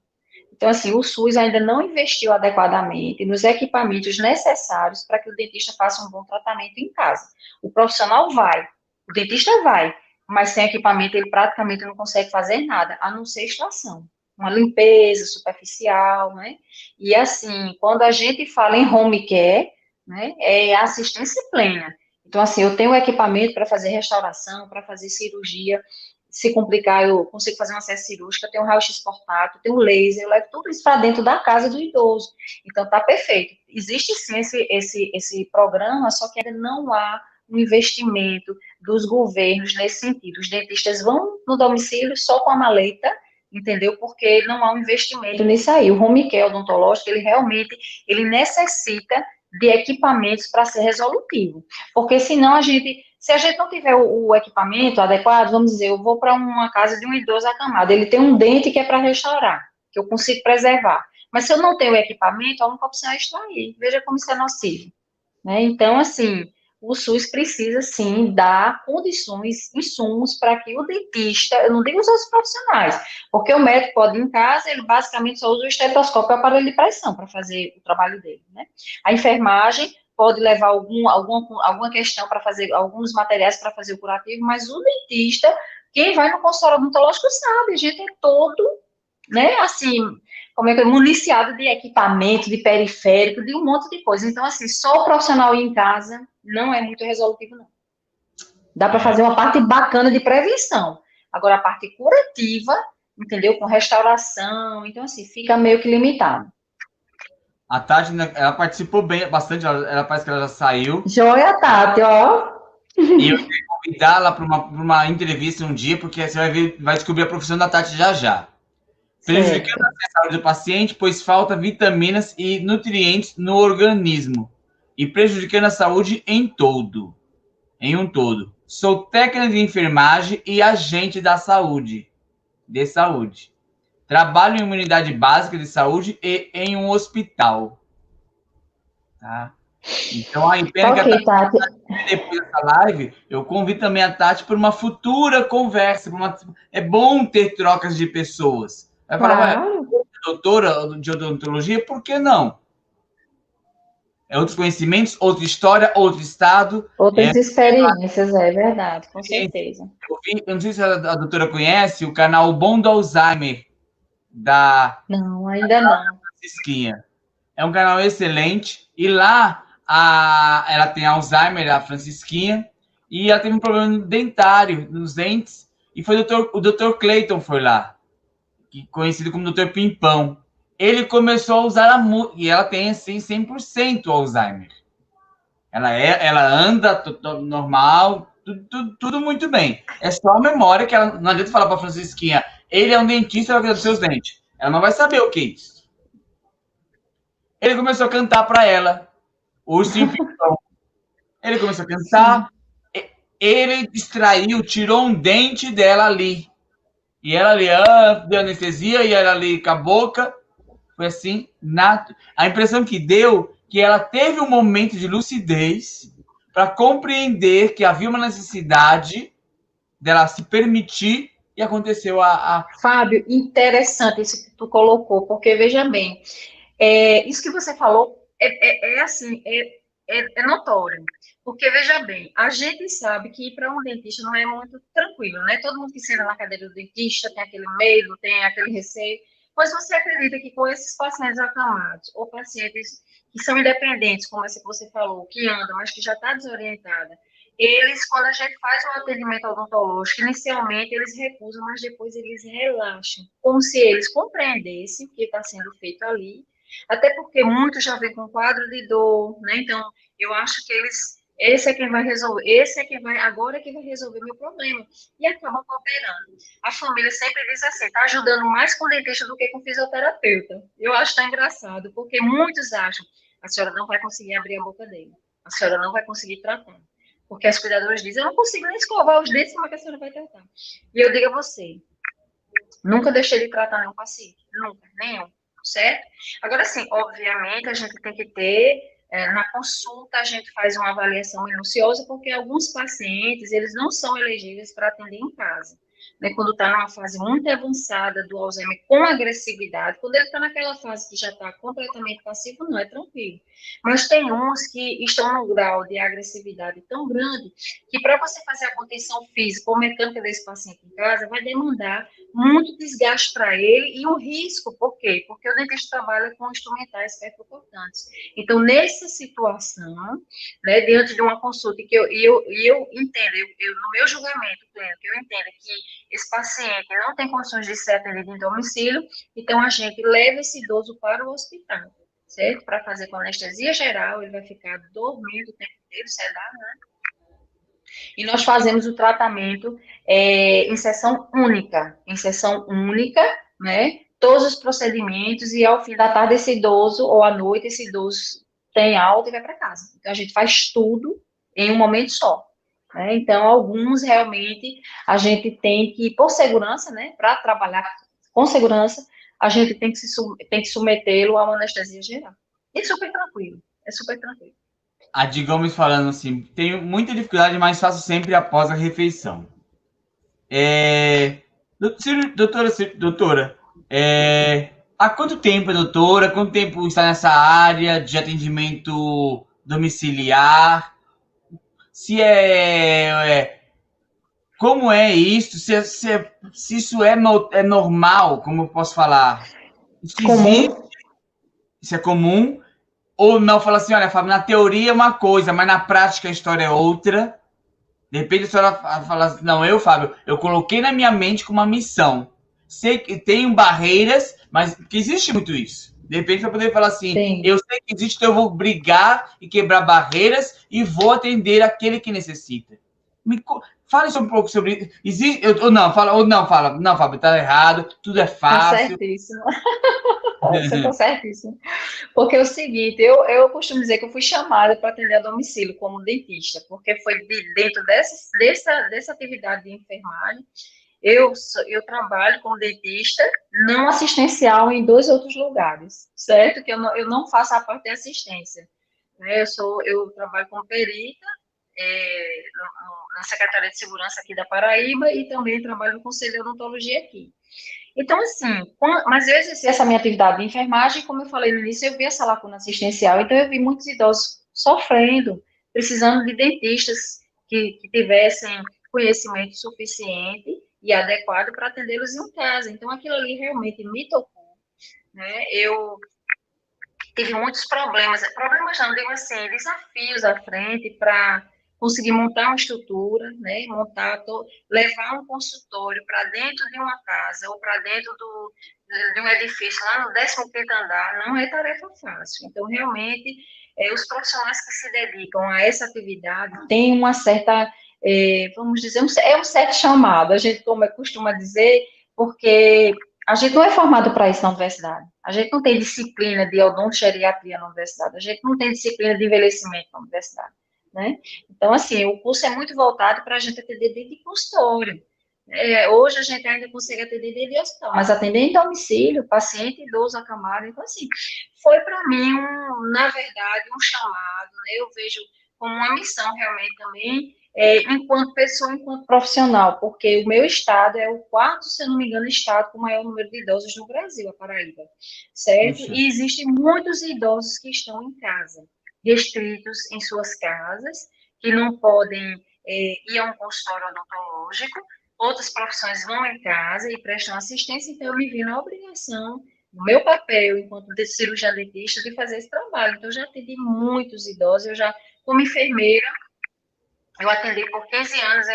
Então, assim, o SUS ainda não investiu adequadamente nos equipamentos necessários para que o dentista faça um bom tratamento em casa. O profissional vai, o dentista vai, mas sem equipamento ele praticamente não consegue fazer nada, a não ser extração. Uma limpeza superficial, né? E assim, quando a gente fala em home care, né, é assistência plena. Então, assim, eu tenho equipamento para fazer restauração, para fazer cirurgia, se complicar, eu consigo fazer uma acesso cirúrgica, tenho um raio-x portátil, tenho um laser, eu levo tudo isso para dentro da casa do idoso. Então, tá perfeito. Existe sim esse programa, só que ainda não há um investimento dos governos nesse sentido. Os dentistas vão no domicílio só com a maleta, entendeu? Porque não há um investimento nisso aí. O home care odontológico, ele realmente, ele necessita de equipamentos para ser resolutivo. Porque senão se a gente não tiver o equipamento adequado, vamos dizer, eu vou para uma casa de um idoso acamado, ele tem um dente que é para restaurar, que eu consigo preservar. Mas se eu não tenho o equipamento, a única opção é extrair. Veja como isso é nocivo. Né? Então, assim, o SUS precisa, sim, dar condições, insumos para que o dentista, eu não digo os outros profissionais, porque o médico pode ir em casa, ele basicamente só usa o estetoscópio e o aparelho de pressão para fazer o trabalho dele, né? A enfermagem pode levar alguma questão para fazer, alguns materiais para fazer o curativo, mas o dentista, quem vai no consultório odontológico sabe, a gente é todo, né, assim, como é que é, municiado de equipamento, de periférico, de um monte de coisa. Então, assim, só o profissional ir em casa não é muito resolutivo, não. Dá para fazer uma parte bacana de prevenção. Agora, a parte curativa, entendeu? Com restauração, então, assim, fica meio que limitado. A Tati, ela participou bastante, ela parece que ela já saiu. Joia, Tati, ó. E eu queria convidá-la para uma entrevista um dia, porque você vai descobrir a profissão da Tati já já. Prejudicando a saúde do paciente, pois falta vitaminas e nutrientes no organismo. E prejudicando a saúde em um todo. Sou técnica de enfermagem e agente da saúde. De saúde. trabalham em uma unidade básica de saúde e em um hospital. Tá? Então, aí, pena que a Ok, Tati, Tati. depois dessa live, eu convido também a Tati para uma futura conversa. É bom ter trocas de pessoas. Vai falar, ué, Claro. doutora de odontologia, por que não? É outros conhecimentos, outra história, outro estado. Outras experiências, é verdade, com certeza. Eu não sei se a doutora conhece o canal Bom do Alzheimer, da Não, ainda não. Francisquinha. É um canal excelente. E lá ela tem Alzheimer, a Francisquinha, e ela teve um problema dentário, nos dentes, e foi o doutor Clayton foi lá, conhecido como doutor Pimpão. Ele começou a usar e ela tem assim 100% Alzheimer. Ela anda normal, tudo muito bem. É só a memória que ela não adianta falar para a Francisquinha, ele é um dentista, vai cuidar dos seus dentes. Ela não vai saber o que é isso. Ele começou a cantar para ela, o Ursinho Pimpão. Ele começou a cantar, ele distraiu, tirou um dente dela ali. E ela ali, deu anestesia, e ela ali com a boca. Foi assim, a impressão que deu que ela teve um momento de lucidez para compreender que havia uma necessidade dela se permitir e aconteceu Fábio, interessante isso que tu colocou, porque veja bem, isso que você falou é notório. Porque, veja bem, a gente sabe que ir para um dentista não é muito tranquilo, né? Todo mundo que senta na cadeira do dentista tem aquele medo, tem aquele receio. Mas você acredita que com esses pacientes acamados, ou pacientes que são independentes, como essa que você falou, que andam, mas que já está desorientada, eles, quando a gente faz um atendimento odontológico, inicialmente eles recusam, mas depois eles relaxam, como se eles compreendessem o que está sendo feito ali, até porque muitos já vêm com quadro de dor, né? Então, eu acho que esse é quem vai resolver, agora é quem vai resolver meu problema, e acabam cooperando. A família sempre diz assim, está ajudando mais com o dentista do que com o fisioterapeuta. Eu acho tão engraçado, porque muitos acham, a senhora não vai conseguir abrir a boca dele, a senhora não vai conseguir tratar. Porque as cuidadoras dizem, eu não consigo nem escovar os dentes, como é que a senhora vai tratar? E eu digo a você, nunca deixei de tratar nenhum paciente, nunca, nenhum, certo? Agora, sim, obviamente, a gente tem que ter, na consulta, a gente faz uma avaliação minuciosa, porque alguns pacientes, eles não são elegíveis para atender em casa. Né? Quando está numa fase muito avançada do Alzheimer com agressividade, quando ele está naquela fase que já está completamente passivo, não é tranquilo. Mas tem uns que estão num grau de agressividade tão grande que para você fazer a contenção física ou mecânica desse paciente em casa, vai demandar muito desgaste para ele e um risco. Por quê? Porque o dentista trabalha com instrumentais perfurocortantes. Então, nessa situação, né, diante de uma consulta que eu entendo, no meu julgamento clínico, eu entendo que esse paciente não tem condições de ser atendido em domicílio, então a gente leva esse idoso para o hospital, certo? Para fazer com anestesia geral, ele vai ficar dormindo o tempo inteiro, sedado, né? E nós fazemos o tratamento em sessão única, né? Todos os procedimentos, e ao fim da tarde esse idoso, ou à noite, esse idoso tem alta e vai para casa. Então, a gente faz tudo em um momento só. Né? Então, alguns realmente a gente tem que, por segurança, né? Para trabalhar com segurança, a gente tem que submetê-lo a uma anestesia geral. E super tranquilo, é super tranquilo. A de Gomes falando assim, tenho muita dificuldade, mas faço sempre após a refeição. Doutora, há quanto tempo, doutora? Quanto tempo está nessa área de atendimento domiciliar? Se como é isso? Se isso é normal, como eu posso falar? Isso existe? Comum. Isso é comum? Ou não, fala assim, olha, Fábio, na teoria é uma coisa, mas na prática a história é outra. De repente a senhora fala assim, não, Fábio, eu coloquei na minha mente como uma missão. Sei que tenho barreiras, mas que existe muito isso. De repente vai poder falar assim, Tem. eu sei que existe, então eu vou brigar e quebrar barreiras e vou atender aquele que necessita. Fale um pouco sobre isso. Existe, não, Fábio, tá errado, tudo é Tá fácil. certíssimo. Você tá certíssimo. Porque é o seguinte, eu costumo dizer que eu fui chamada para atender a domicílio como dentista, porque foi dentro dessa atividade de enfermagem eu trabalho como dentista não assistencial em 2 outros lugares, certo? Que eu não faço a parte de assistência, né? Eu trabalho como perita, na Secretaria de Segurança aqui da Paraíba e também trabalho no Conselho de Odontologia aqui. Então, assim, mas eu exerci essa minha atividade de enfermagem, como eu falei no início, eu vi essa lacuna assistencial, então eu vi muitos idosos sofrendo, precisando de dentistas que tivessem conhecimento suficiente e adequado para atendê-los em casa. Então, aquilo ali realmente me tocou, né? Eu tive muitos problemas não, digo assim, desafios à frente para conseguir montar uma estrutura, né, levar um consultório para dentro de uma casa ou para dentro de um edifício lá no 15º andar, não é tarefa fácil. Então, realmente, os profissionais que se dedicam a essa atividade têm uma certa, vamos dizer, um certo chamado, a gente costuma dizer, porque a gente não é formado para isso na universidade. A gente não tem disciplina de odontogeriatria na universidade. A gente não tem disciplina de envelhecimento na universidade, né? Então, assim, o curso é muito voltado para a gente atender dentro de consultório. Hoje a gente ainda consegue atender dentro de hospital, mas atender em domicílio, paciente idoso acamado. Então, assim, foi para mim, na verdade, um chamado, né? Eu vejo como uma missão realmente também, enquanto pessoa, enquanto profissional, porque o meu estado é o quarto, se eu não me engano, estado com o maior número de idosos no Brasil, a Paraíba, certo? Puxa. E existem muitos idosos que estão em casa, restritos em suas casas, que não podem ir a um consultório odontológico, outras profissões vão em casa e prestam assistência, então eu me vi na obrigação, no meu papel, enquanto cirurgiã dentista, de fazer esse trabalho. Então, eu já atendi muitos idosos, como enfermeira, eu atendi por 15 anos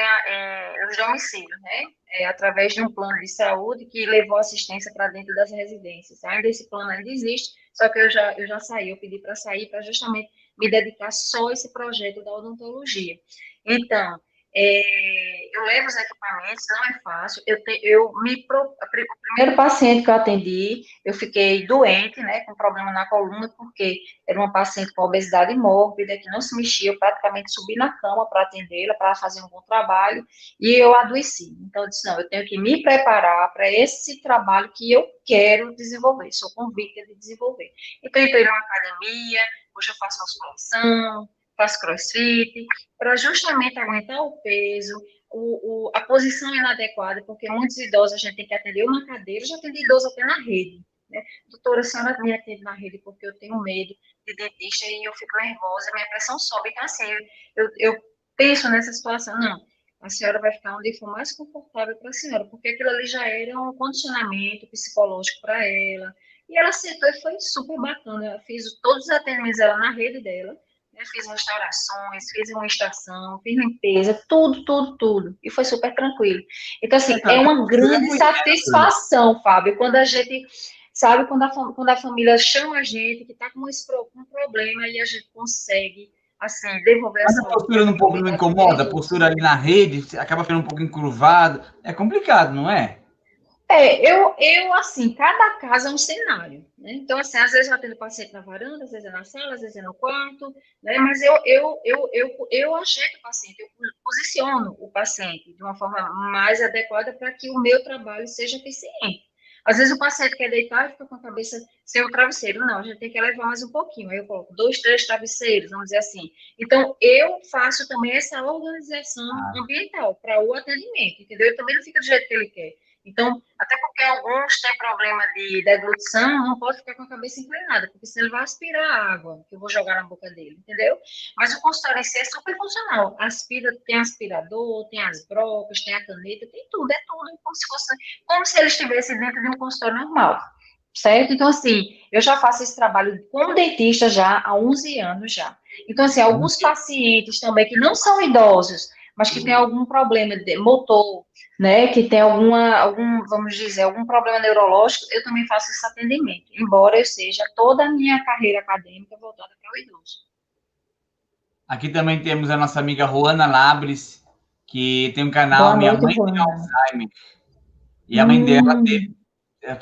nos domicílios, né? Através de um plano de saúde que levou assistência para dentro das residências. Ainda esse plano ainda existe, só que eu já saí, eu pedi para sair para justamente me dedicar só a esse projeto da odontologia. Então, eu levo os equipamentos, não é fácil. O primeiro paciente que eu atendi, eu fiquei doente, né, com problema na coluna, porque era uma paciente com obesidade mórbida, que não se mexia, eu praticamente subi na cama para atendê-la, para fazer um bom trabalho, e eu adoeci. Então, eu disse, não, eu tenho que me preparar para esse trabalho que eu quero desenvolver, sou convicta de desenvolver. Então, eu entrei numa academia, hoje eu faço musculação, faço crossfit, para justamente aguentar o peso, a posição inadequada, porque muitos idosos a gente tem que atender uma cadeira, já atendi idoso até na rede, né? Doutora, a senhora me atende na rede porque eu tenho medo de dentista e eu fico nervosa, minha pressão sobe. Então, assim, eu penso nessa situação, não, a senhora vai ficar onde for mais confortável para a senhora, porque aquilo ali já era um condicionamento psicológico para ela. E ela aceitou e foi super bacana. Eu fiz todos os atendimentos dela na rede dela, né? Fiz restaurações, fiz uma estação, fiz limpeza, tudo, tudo, tudo. E foi super tranquilo. Então, assim, é uma grande satisfação, Fábio, quando a gente sabe, quando a família chama a gente, que está com um problema, e a gente consegue, assim, devolver a Mas a saúde. postura um pouco não incomoda? A postura ali na rede acaba ficando um pouco encurvado. É complicado, não é? Assim, cada caso é um cenário, né? Então, assim, às vezes eu atendo o paciente na varanda, às vezes é na sala, às vezes é no quarto, né? Mas eu ajeito o paciente, eu posiciono o paciente de uma forma mais adequada para que o meu trabalho seja eficiente. Às vezes o paciente quer deitar e fica com a cabeça sem o travesseiro. Não, a gente tem que elevar mais um pouquinho. Aí eu coloco 2, 3 travesseiros, vamos dizer assim. Então, eu faço também essa organização ambiental para o atendimento, entendeu? Eu também não fica do jeito que ele quer. Então, até porque alguns têm problema de deglutição, não pode ficar com a cabeça inclinada, porque senão ele vai aspirar a água que eu vou jogar na boca dele, entendeu? Mas o consultório em si é super funcional. Tem aspirador, tem as brocas, tem a caneta, tem tudo, é tudo como se ele estivesse dentro de um consultório normal, certo? Então, assim, eu já faço esse trabalho como dentista já há 11 anos já. Então, assim, alguns pacientes também que não são idosos, mas que têm algum problema de motor, né, que tem vamos dizer, algum problema neurológico, eu também faço esse atendimento, embora eu seja toda a minha carreira acadêmica voltada para o idoso. Aqui também temos a nossa amiga Juana Labres, que tem um canal Boa Minha noite, Mãe Tem Juana. Alzheimer. E a mãe dela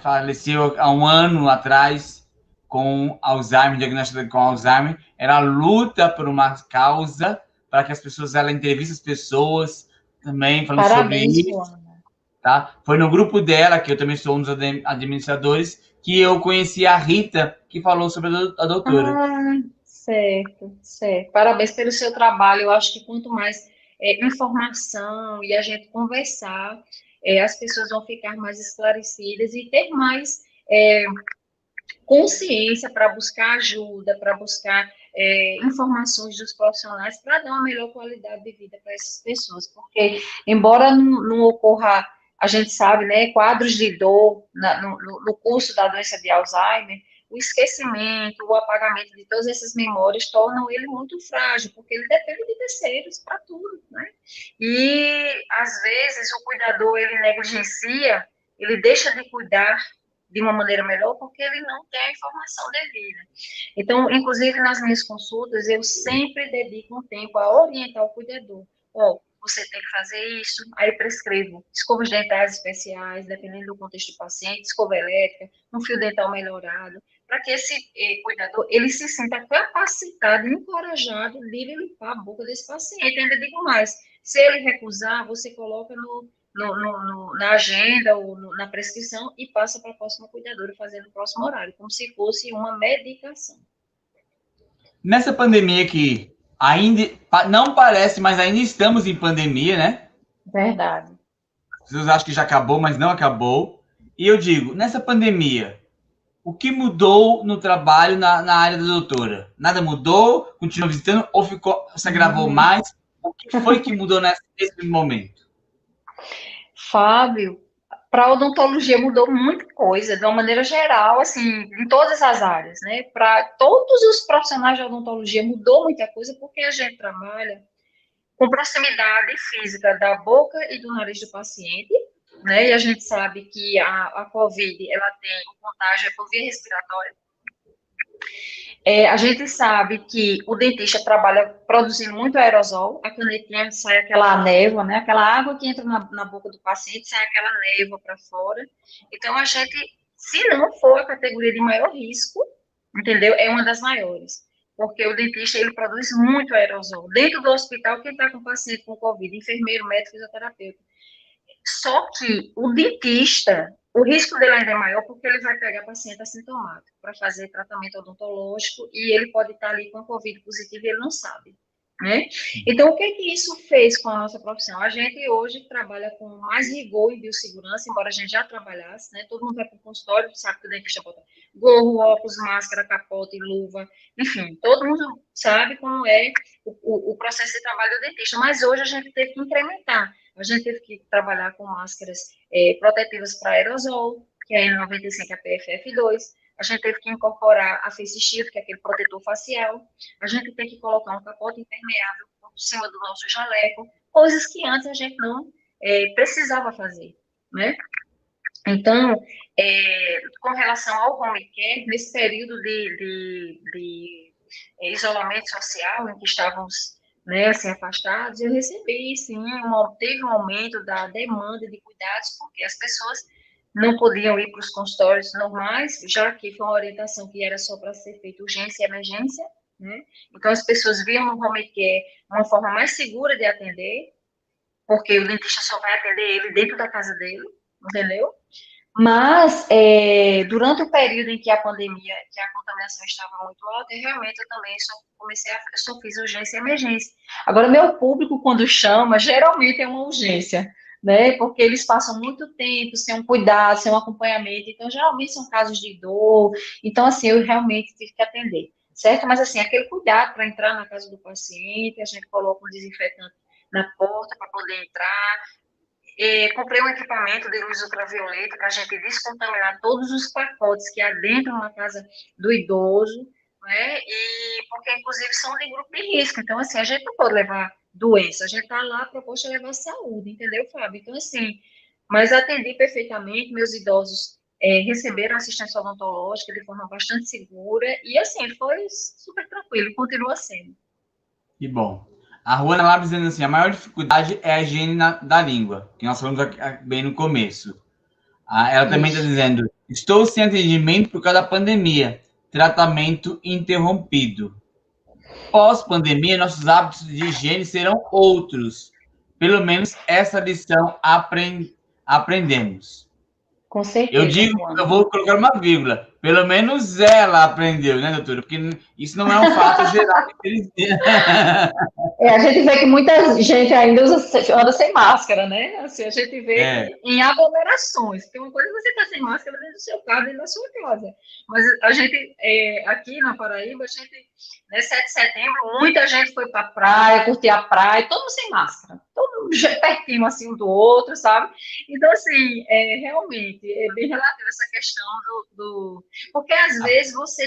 faleceu há um ano atrás com Alzheimer, diagnosticada com Alzheimer. Ela luta por uma causa para que as pessoas, ela entrevista as pessoas também falando sobre Parabéns, isso. Juana. tá? Foi no grupo dela, que eu também sou um dos administradores, que eu conheci a Rita, que falou sobre a doutora. Ah, certo, certo. Parabéns pelo seu trabalho. Eu acho que quanto mais informação e a gente conversar, as pessoas vão ficar mais esclarecidas e ter mais consciência para buscar ajuda, para buscar informações dos profissionais para dar uma melhor qualidade de vida para essas pessoas. Porque, embora não ocorra, a gente sabe, né, quadros de dor no curso da doença de Alzheimer, o esquecimento, o apagamento de todas essas memórias tornam ele muito frágil, porque ele depende de terceiros para tudo, né? E, às vezes, o cuidador, ele negligencia, ele deixa de cuidar de uma maneira melhor, porque ele não tem a informação devida. Então, inclusive, nas minhas consultas, eu sempre dedico um tempo a orientar o cuidador. Ó, você tem que fazer isso, aí prescrevo escovas dentais especiais, dependendo do contexto do paciente, escova elétrica, um fio dental melhorado, para que esse cuidador, ele se sinta capacitado e encorajado de limpar a boca desse paciente. Ainda digo mais, se ele recusar, você coloca na agenda ou na prescrição e passa para a próxima cuidadora fazer no próximo horário, como se fosse uma medicação. Nessa pandemia que ainda não parece, mas ainda estamos em pandemia, né? Verdade. As pessoas acham que já acabou, mas não acabou. E eu digo, nessa pandemia, o que mudou no trabalho na área da doutora? Nada mudou? Continua visitando ou se agravou mais? O que foi que mudou nesse momento? Fábio, para a odontologia mudou muita coisa, de uma maneira geral, assim, em todas as áreas, né? Para todos os profissionais de odontologia mudou muita coisa, porque a gente trabalha com proximidade física da boca e do nariz do paciente, né? E a gente sabe que a COVID, ela tem o contágio por via respiratória. A gente sabe que o dentista trabalha produzindo muito aerosol, a canetinha sai aquela névoa, né? Aquela água que entra na boca do paciente, sai aquela névoa para fora. Então, a gente, se não for a categoria de maior risco, entendeu? É uma das maiores. Porque o dentista, ele produz muito aerosol. Dentro do hospital, quem está com paciente com Covid? Enfermeiro, médico, fisioterapeuta. Só que o dentista, o risco dele ainda é maior porque ele vai pegar paciente assintomático para fazer tratamento odontológico e ele pode estar ali com Covid positivo e ele não sabe, né? Então, o que isso fez com a nossa profissão? A gente hoje trabalha com mais rigor em biossegurança, embora a gente já trabalhasse, né? Todo mundo vai para o consultório, sabe que o dentista bota gorro, óculos, máscara, capote, luva, enfim, todo mundo sabe como é o processo de trabalho do dentista, mas hoje a gente teve que incrementar. A gente teve que trabalhar com máscaras protetivas para aerosol, que é a N95 a PFF2. A gente teve que incorporar a face shield, que é aquele protetor facial. A gente tem que colocar um capote impermeável por cima do nosso jaleco, coisas que antes a gente não precisava fazer, né? Então, com relação ao home care, nesse período de isolamento social, em que estávamos, né, assim, afastados, eu recebi, sim, teve um aumento da demanda de cuidados, porque as pessoas não podiam ir para os consultórios normais, já que foi uma orientação que era só para ser feita urgência e emergência, né? Então, as pessoas viam no home care uma forma mais segura de atender, porque o dentista só vai atender ele dentro da casa dele, entendeu? Mas, durante o período em que a pandemia, que a contaminação estava muito alta, realmente eu também só fiz urgência e emergência. Agora, meu público, quando chama, geralmente é uma urgência, né? Porque eles passam muito tempo sem um cuidado, sem um acompanhamento, então, geralmente são casos de dor, então, assim, eu realmente tive que atender, certo? Mas, assim, aquele cuidado para entrar na casa do paciente, a gente coloca um desinfetante na porta para poder entrar. Comprei um equipamento de luz ultravioleta para a gente descontaminar todos os pacotes que adentram na casa do idoso, né? E porque, inclusive, são de grupo de risco. Então, assim, a gente não pode levar doença, a gente está lá proposto a levar saúde, entendeu, Fábio? Então, assim, mas atendi perfeitamente, meus idosos receberam assistência odontológica de forma bastante segura e, assim, foi super tranquilo, continua sendo. Que bom. A Ruana lá dizendo assim, a maior dificuldade é a higiene da língua, que nós falamos aqui, bem no começo. Ela também está dizendo, estou sem atendimento por causa da pandemia, tratamento interrompido. Pós-pandemia, nossos hábitos de higiene serão outros. Pelo menos essa lição aprendemos. Com Eu certeza, digo, Juan. eu vou colocar uma vírgula. Pelo menos ela aprendeu, né, doutora? Porque isso não é um fato geral de inteligência. A gente vê que muita gente ainda anda sem máscara, né? Assim, a gente vê É, que em aglomerações, porque uma coisa é você estar sem máscara dentro do seu carro, dentro da sua casa. Mas a gente, aqui na Paraíba, a gente, né, 7 de setembro, muita gente foi para a praia, curtir a praia, todo mundo sem máscara, todo mundo pertinho assim um do outro, sabe? Então, assim, realmente, é bem relativo essa questão porque às vezes você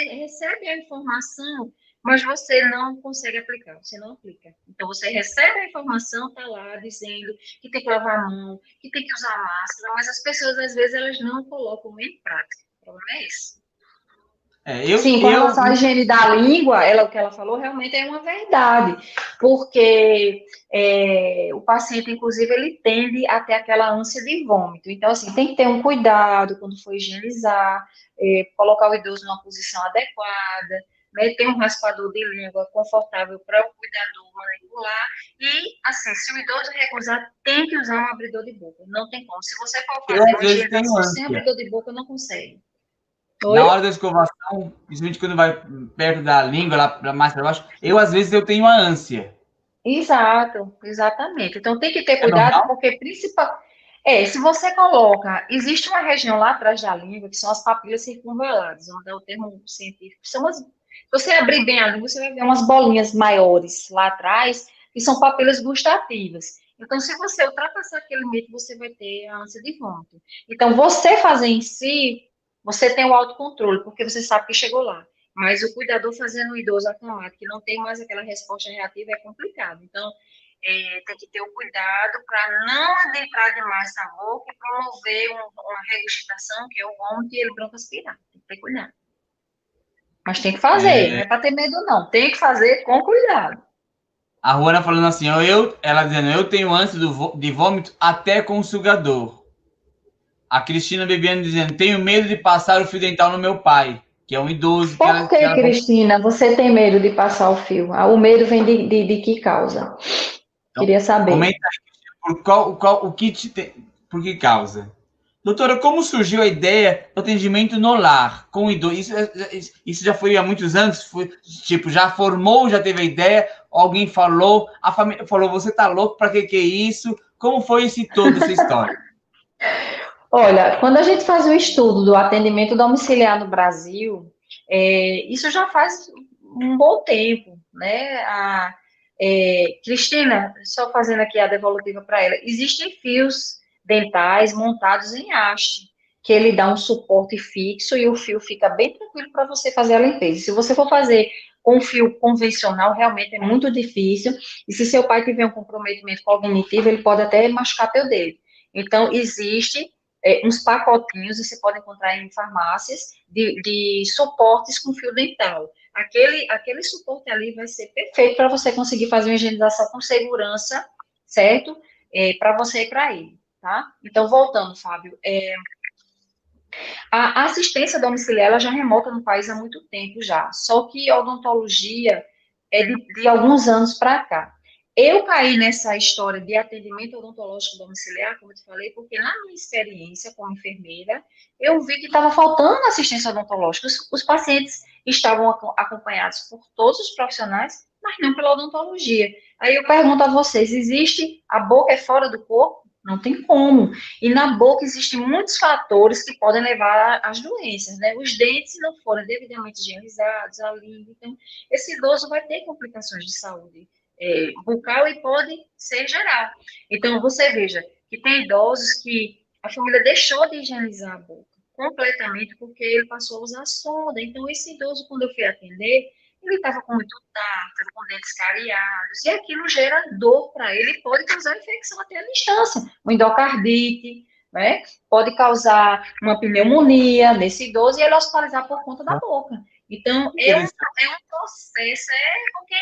recebe a informação, mas você não consegue aplicar, você não aplica. Então, você recebe a informação, está lá dizendo que tem que lavar a mão, que tem que usar máscara, mas as pessoas, às vezes, elas não colocam em prática. O problema é esse. Sim, com eu relação à higiene da língua, o que ela falou realmente é uma verdade, porque o paciente, inclusive, ele tende a ter aquela ânsia de vômito. Então, assim, tem que ter um cuidado quando for higienizar, colocar o idoso numa posição adequada, né, ter um raspador de língua confortável para o cuidador manipular, e, assim, se o idoso recusar, tem que usar um abridor de boca, não tem como. Se você for fazer às uma vezes tenho higienização sem ânsia. abridor de boca, não consegue. Na Oi? hora da escovação, principalmente quando vai perto da língua, lá mais para baixo, às vezes eu tenho a ânsia. Exato, exatamente. Então tem que ter É cuidado, normal? porque se você coloca, existe uma região lá atrás da língua que são as papilas circunvaladas, vamos dar o termo científico, se você abrir bem a língua, você vai ver umas bolinhas maiores lá atrás, que são papilas gustativas. Então, se você ultrapassar aquele limite, você vai ter a ânsia de vômito. Então, você fazer em si, você tem o autocontrole, porque você sabe que chegou lá. Mas o cuidador fazendo o idoso acamado, que não tem mais aquela resposta reativa, é complicado. Então, tem que ter o cuidado para não adentrar demais na boca e promover uma regurgitação, que é o vômito, e ele broncoaspirar. Tem que ter cuidado. Mas tem que fazer, não É, é para ter medo, não. Tem que fazer com cuidado. a Ruana falando assim, ela dizendo, eu tenho ânsia de vômito até com o sugador. A Cristina Bebiano dizendo, tenho medo de passar o fio dental no meu pai, que é um idoso Por que que, ela Cristina, você tem medo de passar o fio? O medo vem de que causa? então, Queria saber. comenta aí, o que te tem, por que causa? Doutora, como surgiu a ideia do atendimento no lar com o idoso? Isso já foi há muitos anos? Foi, tipo, já formou, já teve a ideia? Alguém falou? A família falou, você tá louco? Para que é isso? Como foi essa história? Olha, quando a gente faz um estudo do atendimento domiciliar no Brasil, isso já faz um bom tempo, né? Cristina, só fazendo aqui a devolutiva para ela, existem fios dentais montados em haste, que ele dá um suporte fixo e o fio fica bem tranquilo para você fazer a limpeza. Se você for fazer com fio convencional, realmente é muito difícil, e se seu pai tiver um comprometimento cognitivo, ele pode até machucar teu dedo. Então, existe uns pacotinhos, você pode encontrar em farmácias, de suportes com fio dental. Aquele suporte ali vai ser perfeito para você conseguir fazer uma higienização com segurança, certo? Para você e para ele, tá? Então, voltando, Fábio, a assistência domiciliar ela já remota no país há muito tempo já, só que a odontologia é de alguns anos para cá. Eu caí nessa história de atendimento odontológico domiciliar, como eu te falei, porque na minha experiência como enfermeira, eu vi que estava faltando assistência odontológica. Os pacientes estavam acompanhados por todos os profissionais, mas não pela odontologia. Aí eu pergunto a vocês, existe a boca é fora do corpo? Não tem como. E na boca existem muitos fatores que podem levar às doenças, né? Os dentes, se não forem devidamente higienizados, a língua, então, esse idoso vai ter complicações de saúde bucal e pode ser geral. Então, você veja que tem idosos que a família deixou de higienizar a boca completamente porque ele passou a usar sonda. Então, esse idoso, quando eu fui atender, ele estava com muito tártaro, com dentes cariados, e aquilo gera dor para ele, pode causar infecção até a distância, uma endocardite, né? Pode causar uma pneumonia nesse idoso e ele hospitalizar por conta da boca. Então, é um processo, porque,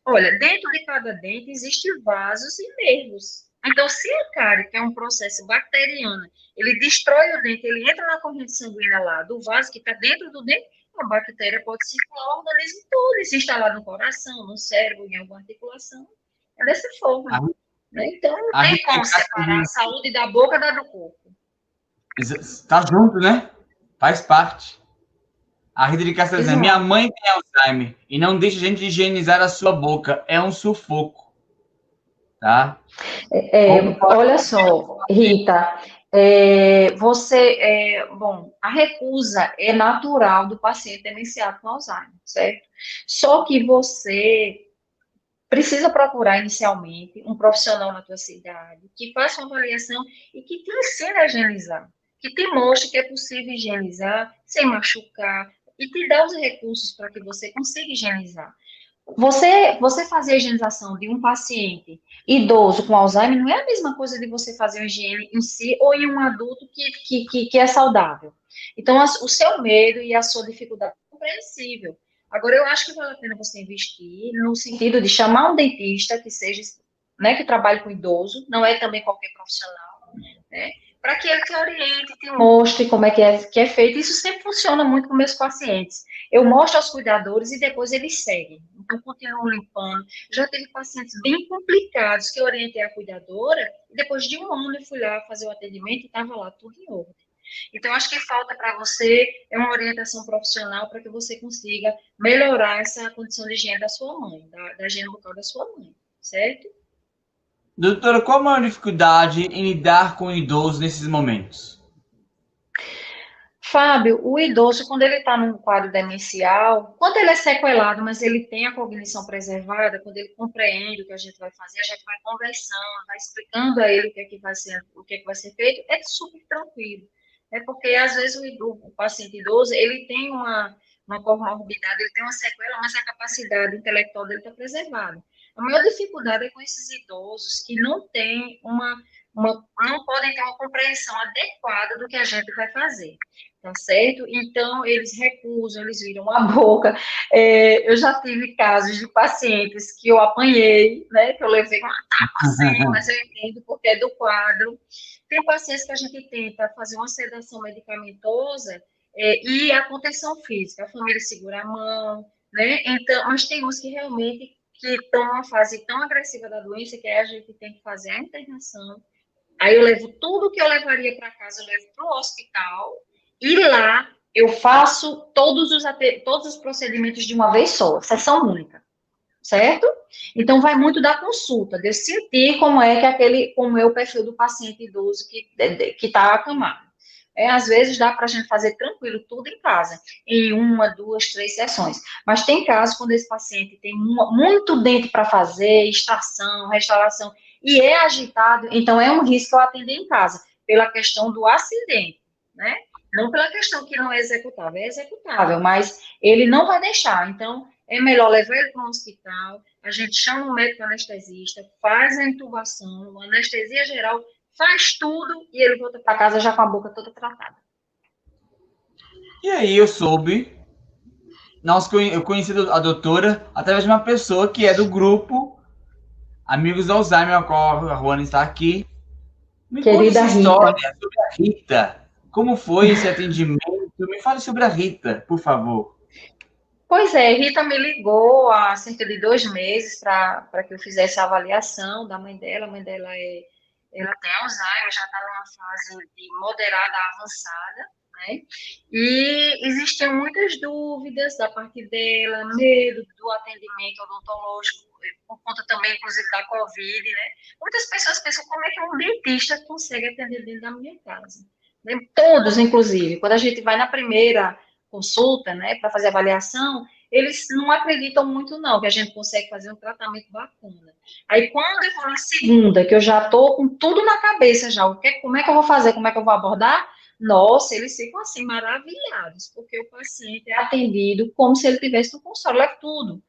olha, dentro de cada dente existem vasos e nervos. Então, se a cárie, que é um processo bacteriano, ele destrói o dente, ele entra na corrente sanguínea lá do vaso que está dentro do dente, a bactéria pode circular o organismo todo e se instalar no coração, no cérebro, em alguma articulação. É dessa forma. Né? Então, não A tem Rita como de separar a Castro saúde da boca da do corpo. tá junto, né? Faz parte. A Rita de Castro dizendo, minha Exato. mãe tem Alzheimer e não deixa a gente higienizar a sua boca. É um sufoco, tá? Concordo. Olha só, Rita, bom, a recusa é natural do paciente iniciado com Alzheimer, certo? Só que você precisa procurar inicialmente um profissional na tua cidade que faça uma avaliação e que te ensine a higienizar, que te mostre que é possível higienizar sem machucar e te dá os recursos para que você consiga higienizar. Você fazer a higienização de um paciente idoso com Alzheimer não é a mesma coisa de você fazer a higiene em si ou em um adulto que é saudável. Então, o seu medo e a sua dificuldade é compreensível. Agora, eu acho que vale a pena você investir no sentido de chamar um dentista que seja, né, que trabalhe com idoso, não é também qualquer profissional, né, para que ele te oriente, te mostre como é que é feito. Isso sempre funciona muito com meus pacientes. Eu mostro aos cuidadores e depois eles seguem. Então, continuo limpando. Já teve pacientes bem complicados que eu orientei a cuidadora e depois de um ano eu fui lá fazer o atendimento e estava lá tudo em ordem. Então, acho que falta para você uma orientação profissional para que você consiga melhorar essa condição de higiene da sua mãe, da higiene bucal da sua mãe, certo? Doutora, qual a maior dificuldade em lidar com o idoso nesses momentos? Fábio, o idoso, quando ele está num quadro demencial, quando ele é sequelado, mas ele tem a cognição preservada, quando ele compreende o que a gente vai fazer, a gente vai conversando, vai explicando a ele o que é que vai ser feito, é super tranquilo. É porque, às vezes, o paciente idoso, ele tem uma comorbidade, ele tem uma sequela, mas a capacidade intelectual dele está preservada. A maior dificuldade é com esses idosos que não têm não podem ter uma compreensão adequada do que a gente vai fazer, tá certo? Então, eles recusam, eles viram a boca. Eu já tive casos de pacientes que eu apanhei, né, que eu levei uma tapa assim, mas eu entendo porque é do quadro. Tem pacientes que a gente tenta fazer uma sedação medicamentosa e a contenção física, a família segura a mão, né? Então, mas tem uns que realmente que estão numa fase tão agressiva da doença que a gente tem que fazer a internação. Aí eu levo tudo que eu levaria para casa, eu levo para o hospital, e lá eu faço todos os procedimentos de uma vez só, sessão única, certo? Então vai muito da consulta, de eu sentir como é o perfil do paciente idoso que está acamado. Às vezes dá para a gente fazer tranquilo tudo em casa, em uma, duas, três sessões. Mas tem casos quando esse paciente tem muito dente para fazer, extração, restauração, e é agitado, então é um risco eu atender em casa, pela questão do acidente, né? Não pela questão que não é executável, mas ele não vai deixar. Então, é melhor levar ele para um hospital, a gente chama um médico anestesista, faz a intubação, anestesia geral, faz tudo e ele volta para casa já com a boca toda tratada. E aí eu soube, eu conheci a doutora através de uma pessoa que é do grupo Amigos do Alzheimer, a qual a Juana está aqui. Me conta Querida essa Rita. história sobre a Rita. Como foi esse atendimento? Me fale sobre a Rita, por favor. Pois é, Rita me ligou há cerca de 2 meses para que eu fizesse a avaliação da mãe dela. A mãe dela ela tem Alzheimer, já está numa fase de moderada a avançada, né? E existiam muitas dúvidas da parte dela, medo do atendimento odontológico, por conta também, inclusive, da Covid, né? Muitas pessoas pensam como é que um dentista consegue atender dentro da minha casa. Né? Todos, inclusive. Quando a gente vai na primeira consulta, né, para fazer avaliação, eles não acreditam muito, não, que a gente consegue fazer um tratamento bacana. Aí, quando eu vou na segunda, que eu já estou com tudo na cabeça já, como é que eu vou fazer, como é que eu vou abordar? Nossa, eles ficam assim, maravilhados, porque o paciente é atendido como se ele tivesse no consultório, leva tudo.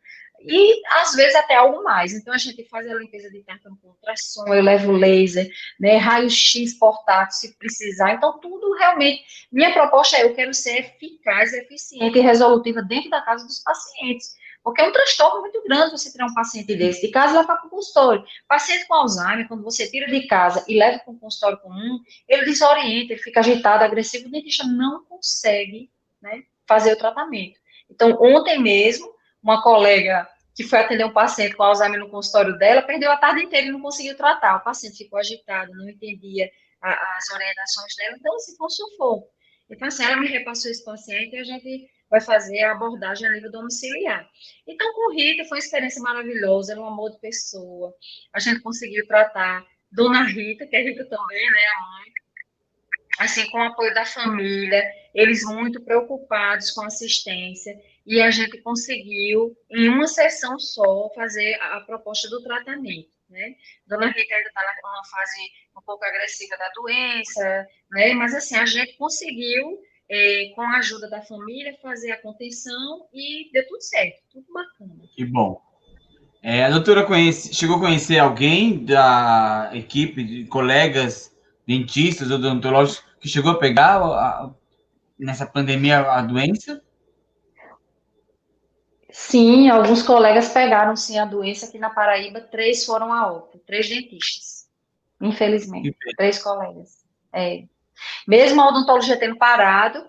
E, às vezes, até algo mais. Então, a gente faz a limpeza de tártaro com ultrassom, eu levo laser, né, raio-x portátil, se precisar. Então, tudo realmente. Minha proposta eu quero ser eficaz, eficiente e resolutiva dentro da casa dos pacientes. Porque é um transtorno muito grande você tirar um paciente desse de casa e levar para o consultório. Paciente com Alzheimer, quando você tira de casa e leva para um consultório comum, ele desorienta, ele fica agitado, agressivo, o dentista não consegue, né, fazer o tratamento. Então, ontem mesmo, uma colega que foi atender um paciente com Alzheimer no consultório dela, perdeu a tarde inteira e não conseguiu tratar. O paciente ficou agitado, não entendia as orientações dela, então, assim, foi um sufoco. Então, assim, ela me repassou esse paciente e a gente vai fazer a abordagem a nível domiciliar. Então, com Rita, foi uma experiência maravilhosa, ela é um amor de pessoa. A gente conseguiu tratar Dona Rita, que é Rita também, né, a mãe, assim, com o apoio da família, eles muito preocupados com a assistência, e a gente conseguiu, em uma sessão só, fazer a proposta do tratamento, né? Dona Rita ainda está numa fase um pouco agressiva da doença, né? Mas, assim, a gente conseguiu, com a ajuda da família, fazer a contenção e deu tudo certo, tudo bacana. Que bom. A doutora chegou a conhecer alguém da equipe, de colegas, dentistas, odontológicos, que chegou a pegar nessa pandemia a doença? Sim, alguns colegas pegaram, sim, a doença aqui na Paraíba, 3 foram a óbito, 3 dentistas, infelizmente, 3 colegas. É. Mesmo a odontologia tendo parado,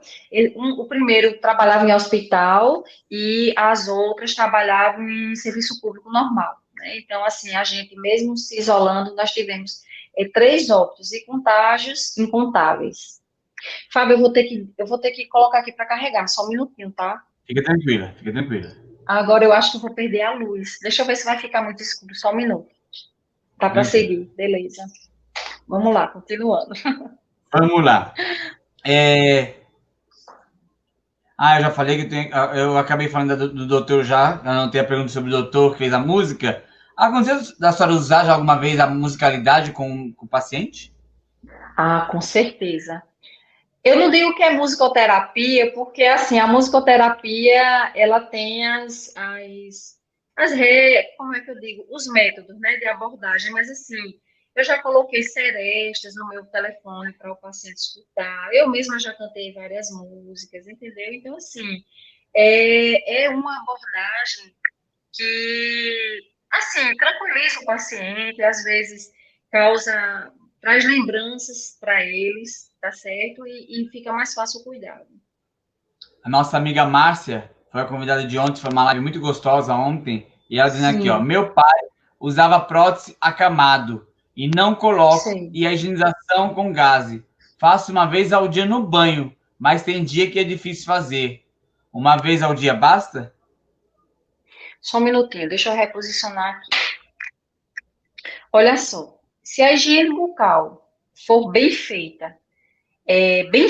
o primeiro trabalhava em hospital e as outras trabalhavam em serviço público normal, né? Então, assim, a gente, mesmo se isolando, nós tivemos 3 óbitos e contágios incontáveis. Fábio, eu vou ter que colocar aqui para carregar, só um minutinho, tá? Fica tranquila, fica tranquila. Agora eu acho que eu vou perder a luz. Deixa eu ver se vai ficar muito escuro, só um minuto. Tá para Tranquila. seguir, beleza. Vamos lá, continuando. Vamos lá. Eu já falei que eu acabei falando do doutor já, eu não tenho a pergunta sobre o doutor que fez a música. Aconteceu da senhora usar já alguma vez a musicalidade com o paciente? Ah, com certeza. Eu não digo que é musicoterapia, porque assim, a musicoterapia, ela tem como é que eu digo? Os métodos, né, de abordagem, mas assim, eu já coloquei serestas no meu telefone para o paciente escutar, eu mesma já cantei várias músicas, entendeu? Então, assim, é uma abordagem que, assim, tranquiliza o paciente, às vezes traz lembranças para eles, tá certo? E fica mais fácil o cuidado. A nossa amiga Márcia foi a convidada de ontem, foi uma live muito gostosa ontem, e ela dizendo aqui, ó, Sim, meu pai usava prótese acamado e não coloco, sei. e a higienização com gaze. Faço uma vez ao dia no banho, mas tem dia que é difícil fazer. Uma vez ao dia basta? Só um minutinho, deixa eu reposicionar aqui. Olha só, se a higiene bucal for bem feita, bem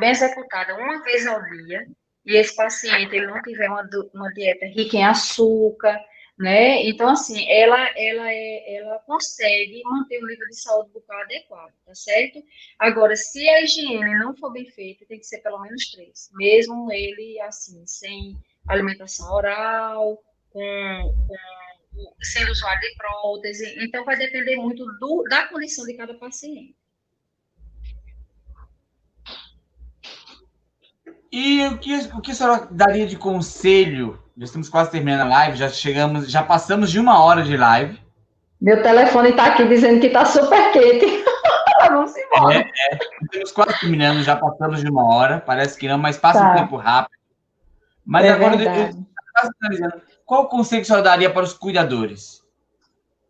executada uma vez ao dia, e esse paciente ele não tiver uma dieta rica em açúcar, né? Então, assim, ela consegue manter o nível de saúde bucal adequado, tá certo? Agora, se a higiene não for bem feita, tem que ser pelo menos 3, mesmo ele, assim, sem alimentação oral, sendo usuário de prótese, então vai depender muito da condição de cada paciente. E o que a senhora daria de conselho? Já estamos quase terminando a live, já passamos de 1 hora de live. Meu telefone está aqui dizendo que está super quente. Vamos embora. Estamos quase terminando, já passamos de 1 hora, parece que não, mas passa um Tá, tempo rápido. Mas é agora, verdade. qual o conselho que a senhora daria para os cuidadores?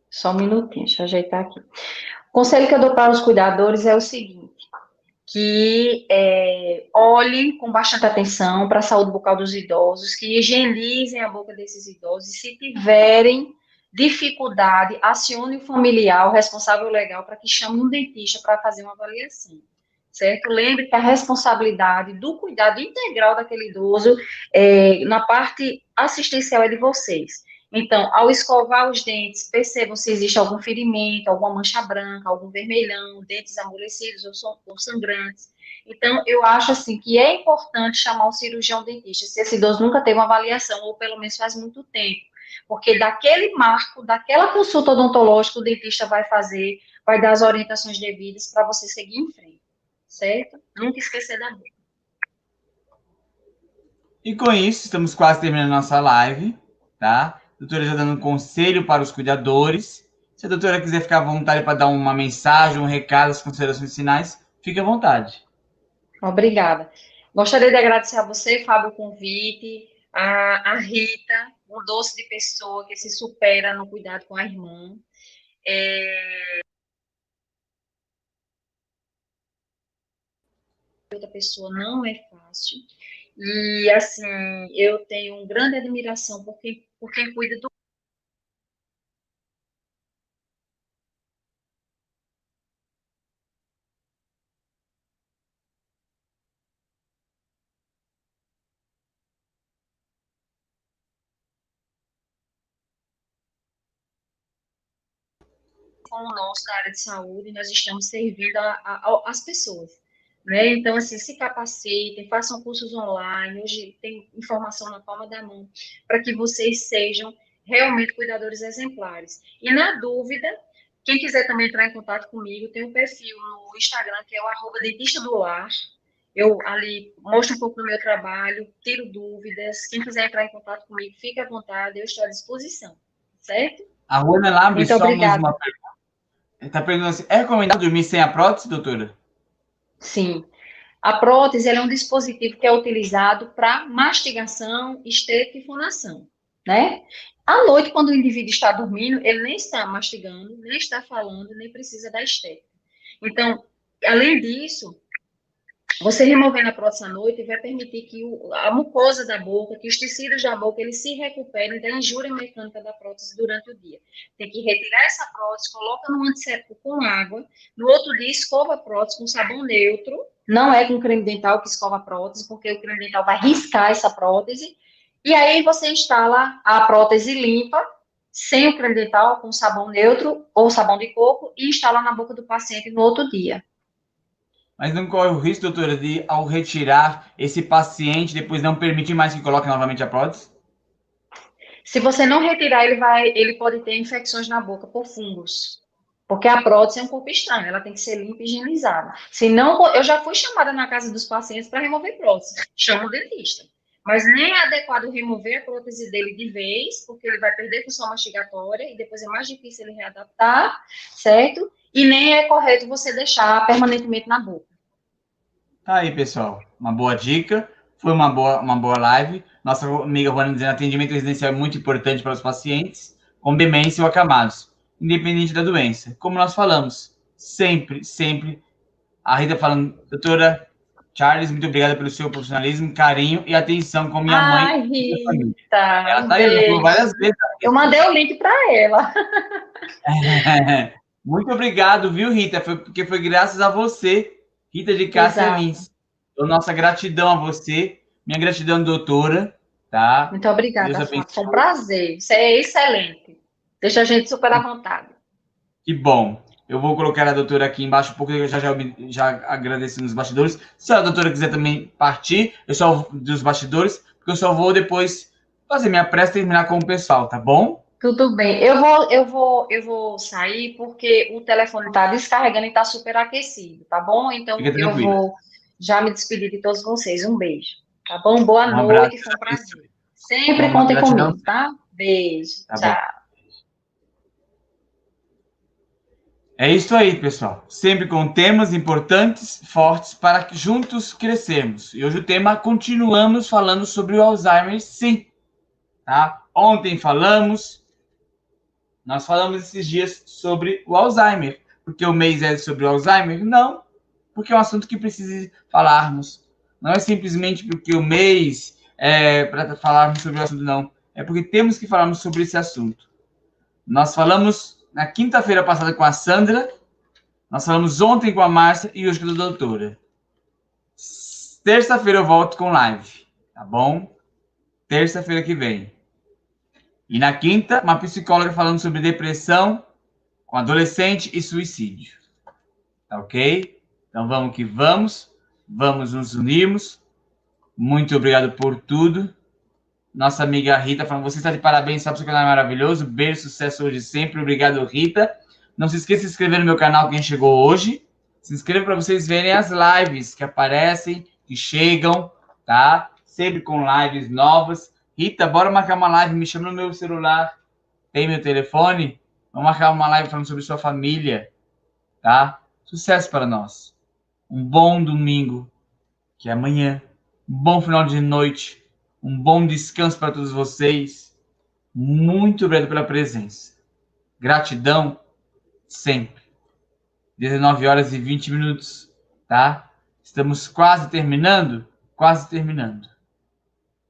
Só um minutinho, deixa eu ajeitar aqui. O conselho que eu dou para os cuidadores é o seguinte, que olhem com bastante atenção para a saúde bucal dos idosos, que higienizem a boca desses idosos, e se tiverem dificuldade, acione o familiar, o responsável legal, para que chame um dentista para fazer uma avaliação, certo? Lembre que a responsabilidade do cuidado integral daquele idoso na parte assistencial é de vocês. Então, ao escovar os dentes, percebam se existe algum ferimento, alguma mancha branca, algum vermelhão, dentes amolecidos ou sangrantes. Então, eu acho assim que é importante chamar um cirurgião dentista, se esse idoso nunca teve uma avaliação, ou pelo menos faz muito tempo. Porque daquele marco, daquela consulta odontológica, o dentista vai fazer, vai dar as orientações devidas para você seguir em frente, certo? Nunca esquecer da boca. E com isso, estamos quase terminando a nossa live, tá? A doutora já dando um conselho para os cuidadores. Se a doutora quiser ficar à vontade para dar uma mensagem, um recado, as considerações finais, fique à vontade. Obrigada. Gostaria de agradecer a você, Fábio, o convite, a Rita, um doce de pessoa que se supera no cuidado com a irmã. Outra pessoa não é fácil. E, assim, eu tenho uma grande admiração por quem cuida do como nós, da área de saúde, nós estamos servindo às pessoas. Né? Então, assim, se capacitem, façam cursos online, hoje tem informação na palma da mão, para que vocês sejam realmente cuidadores exemplares. E, na dúvida, quem quiser também entrar em contato comigo, tem um perfil no Instagram, que é o @dentista do lar. Eu ali mostro um pouco do meu trabalho, tiro dúvidas. Quem quiser entrar em contato comigo, fique à vontade, eu estou à disposição. Certo? A Rona Labre, Muito só mais obrigada. uma pergunta. Está perguntando assim, é recomendado dormir sem a prótese, doutora? Sim. A prótese é um dispositivo que é utilizado para mastigação, esteto e fonação, né? À noite, quando o indivíduo está dormindo, ele nem está mastigando, nem está falando, nem precisa da estética. Então, além disso, você removendo a prótese à noite vai permitir que a mucosa da boca, que os tecidos da boca, eles se recuperem da injúria mecânica da prótese durante o dia. Tem que retirar essa prótese, coloca no antisséptico com água, no outro dia escova a prótese com sabão neutro, não é com creme dental que escova a prótese, porque o creme dental vai riscar essa prótese, e aí você instala a prótese limpa, sem o creme dental, com sabão neutro ou sabão de coco, e instala na boca do paciente no outro dia. Mas não corre o risco, doutora, de ao retirar esse paciente, depois não permitir mais que coloque novamente a prótese? Se você não retirar, ele pode ter infecções na boca por fungos. Porque a prótese é um corpo estranho, ela tem que ser limpa e higienizada. Se não, eu já fui chamada na casa dos pacientes para remover prótese. Chama o dentista. Mas nem é adequado remover a prótese dele de vez, porque ele vai perder função mastigatória e depois é mais difícil ele readaptar, certo? E nem é correto você deixar permanentemente na boca. Tá aí, pessoal. Uma boa dica. Foi uma boa live. Nossa amiga Juana dizendo atendimento residencial é muito importante para os pacientes com demência ou acamados, independente da doença. Como nós falamos, sempre, sempre. A Rita falando, doutora Charles, muito obrigada pelo seu profissionalismo, carinho e atenção com minha mãe Ai, e minha família. Rita, Ela um tá aí, ela falou beijo. várias vezes. Eu mandei o link para ela. Muito obrigado, viu, Rita? Porque foi graças a você, Rita de Cássia Exato. Lins. Então, nossa gratidão a você, minha gratidão, doutora, tá? Muito Deus obrigada, Flávio. Foi um abençoe. prazer. Você é excelente. Deixa a gente super à vontade. Que bom. Eu vou colocar a doutora aqui embaixo, um pouco eu já agradeci nos bastidores. Se a doutora quiser também partir, eu só dos bastidores, porque eu só vou depois fazer minha prece e terminar com o pessoal, tá bom? Tudo bem. Eu vou sair porque o telefone está descarregando e está super aquecido, tá bom? Então Fica eu tranquila. vou já me despedir de todos vocês. Um beijo, tá bom? Boa Um abraço, noite, foi Deus um prazer. abençoe. Sempre Uma contem gratidão, comigo, tá? Beijo, tá bom. tchau. É isso aí, pessoal. Sempre com temas importantes, fortes, para que juntos crescermos. E hoje o tema, continuamos falando sobre o Alzheimer, sim. Tá? Ontem nós falamos esses dias sobre o Alzheimer. Porque o mês é sobre o Alzheimer? Não, porque é um assunto que precisa falarmos. Não é simplesmente porque o mês é para falarmos sobre o assunto, não. É porque temos que falarmos sobre esse assunto. Nós falamos na quinta-feira passada com a Sandra, nós falamos ontem com a Márcia e hoje com a doutora. Terça-feira eu volto com live, tá bom? Terça-feira que vem. E na quinta, uma psicóloga falando sobre depressão com adolescente e suicídio. Tá ok? Então vamos que vamos. Vamos nos unirmos. Muito obrigado por tudo. Nossa amiga Rita falando, você está de parabéns, sabe, seu canal é maravilhoso. Beijo, sucesso hoje sempre. Obrigado, Rita. Não se esqueça de se inscrever no meu canal, quem chegou hoje. Se inscreva para vocês verem as lives que aparecem, que chegam, tá? Sempre com lives novas. Rita, bora marcar uma live, me chama no meu celular. Tem meu telefone? Vamos marcar uma live falando sobre sua família, tá? Sucesso para nós. Um bom domingo, que é amanhã. Um bom final de noite. Um bom descanso para todos vocês. Muito obrigado pela presença. Gratidão sempre. 19 horas e 20 minutos, tá? Estamos quase terminando,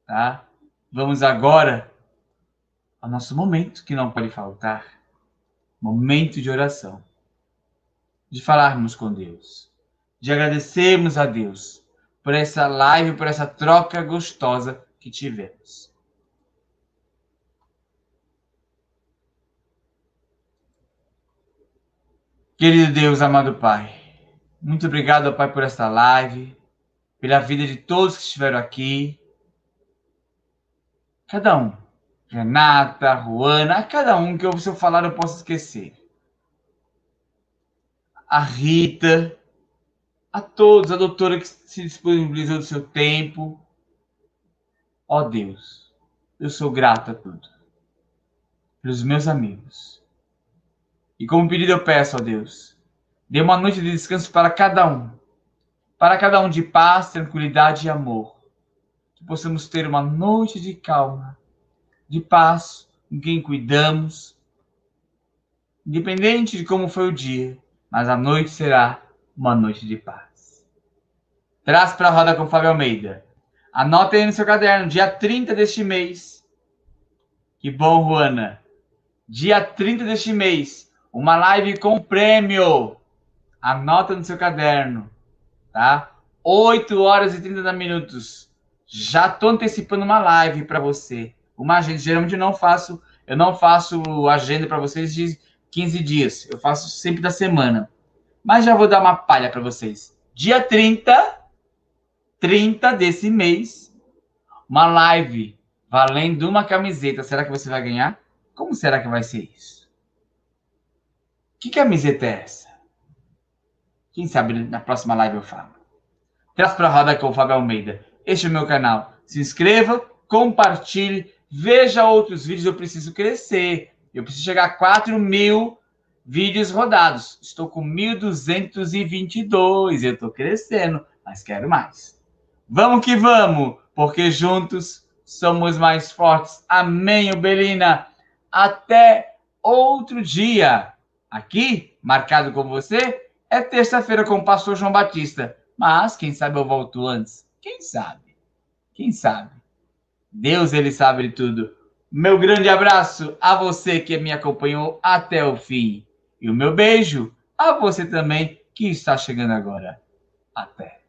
tá? Vamos agora ao nosso momento que não pode faltar. Momento de oração. De falarmos com Deus. De agradecermos a Deus por essa live, por essa troca gostosa que tivemos. Querido Deus, amado Pai, muito obrigado, Pai, por esta live, pela vida de todos que estiveram aqui. Cada um. Renata, Juana, a cada um que se eu falar eu posso esquecer. A Rita, a todos, a doutora que se disponibilizou do seu tempo. Ó Deus, eu sou grato a tudo. Pelos meus amigos. E como pedido eu peço, ó Deus, dê uma noite de descanso para cada um. Para cada um de paz, tranquilidade e amor. Que possamos ter uma noite de calma, de paz, com quem cuidamos. Independente de como foi o dia, mas a noite será uma noite de paz. Traz para a roda com Fábio Almeida. Anota aí no seu caderno, dia 30 deste mês. Que bom, Juana. Dia 30 deste mês, uma live com prêmio. Anota no seu caderno, tá? 8 horas e 30 minutos. Já estou antecipando uma live para você. Uma agenda, geralmente eu não faço agenda para vocês de 15 dias. Eu faço sempre da semana. Mas já vou dar uma palha para vocês. Dia 30 desse mês, uma live valendo uma camiseta. Será que você vai ganhar? Como será que vai ser isso? Que camiseta é essa? Quem sabe na próxima live eu falo. Traz para a roda com o Fábio Almeida. Este é o meu canal. Se inscreva, compartilhe, veja outros vídeos. Eu preciso crescer. Eu preciso chegar a 4.000 vídeos rodados. Estou com 1.222. Eu estou crescendo, mas quero mais. Vamos que vamos, porque juntos somos mais fortes. Amém, Belina. Até outro dia. Aqui, marcado com você, é terça-feira com o pastor João Batista. Mas, quem sabe eu volto antes? Quem sabe? Quem sabe? Deus, ele sabe de tudo. Meu grande abraço a você que me acompanhou até o fim. E o meu beijo a você também que está chegando agora. Até.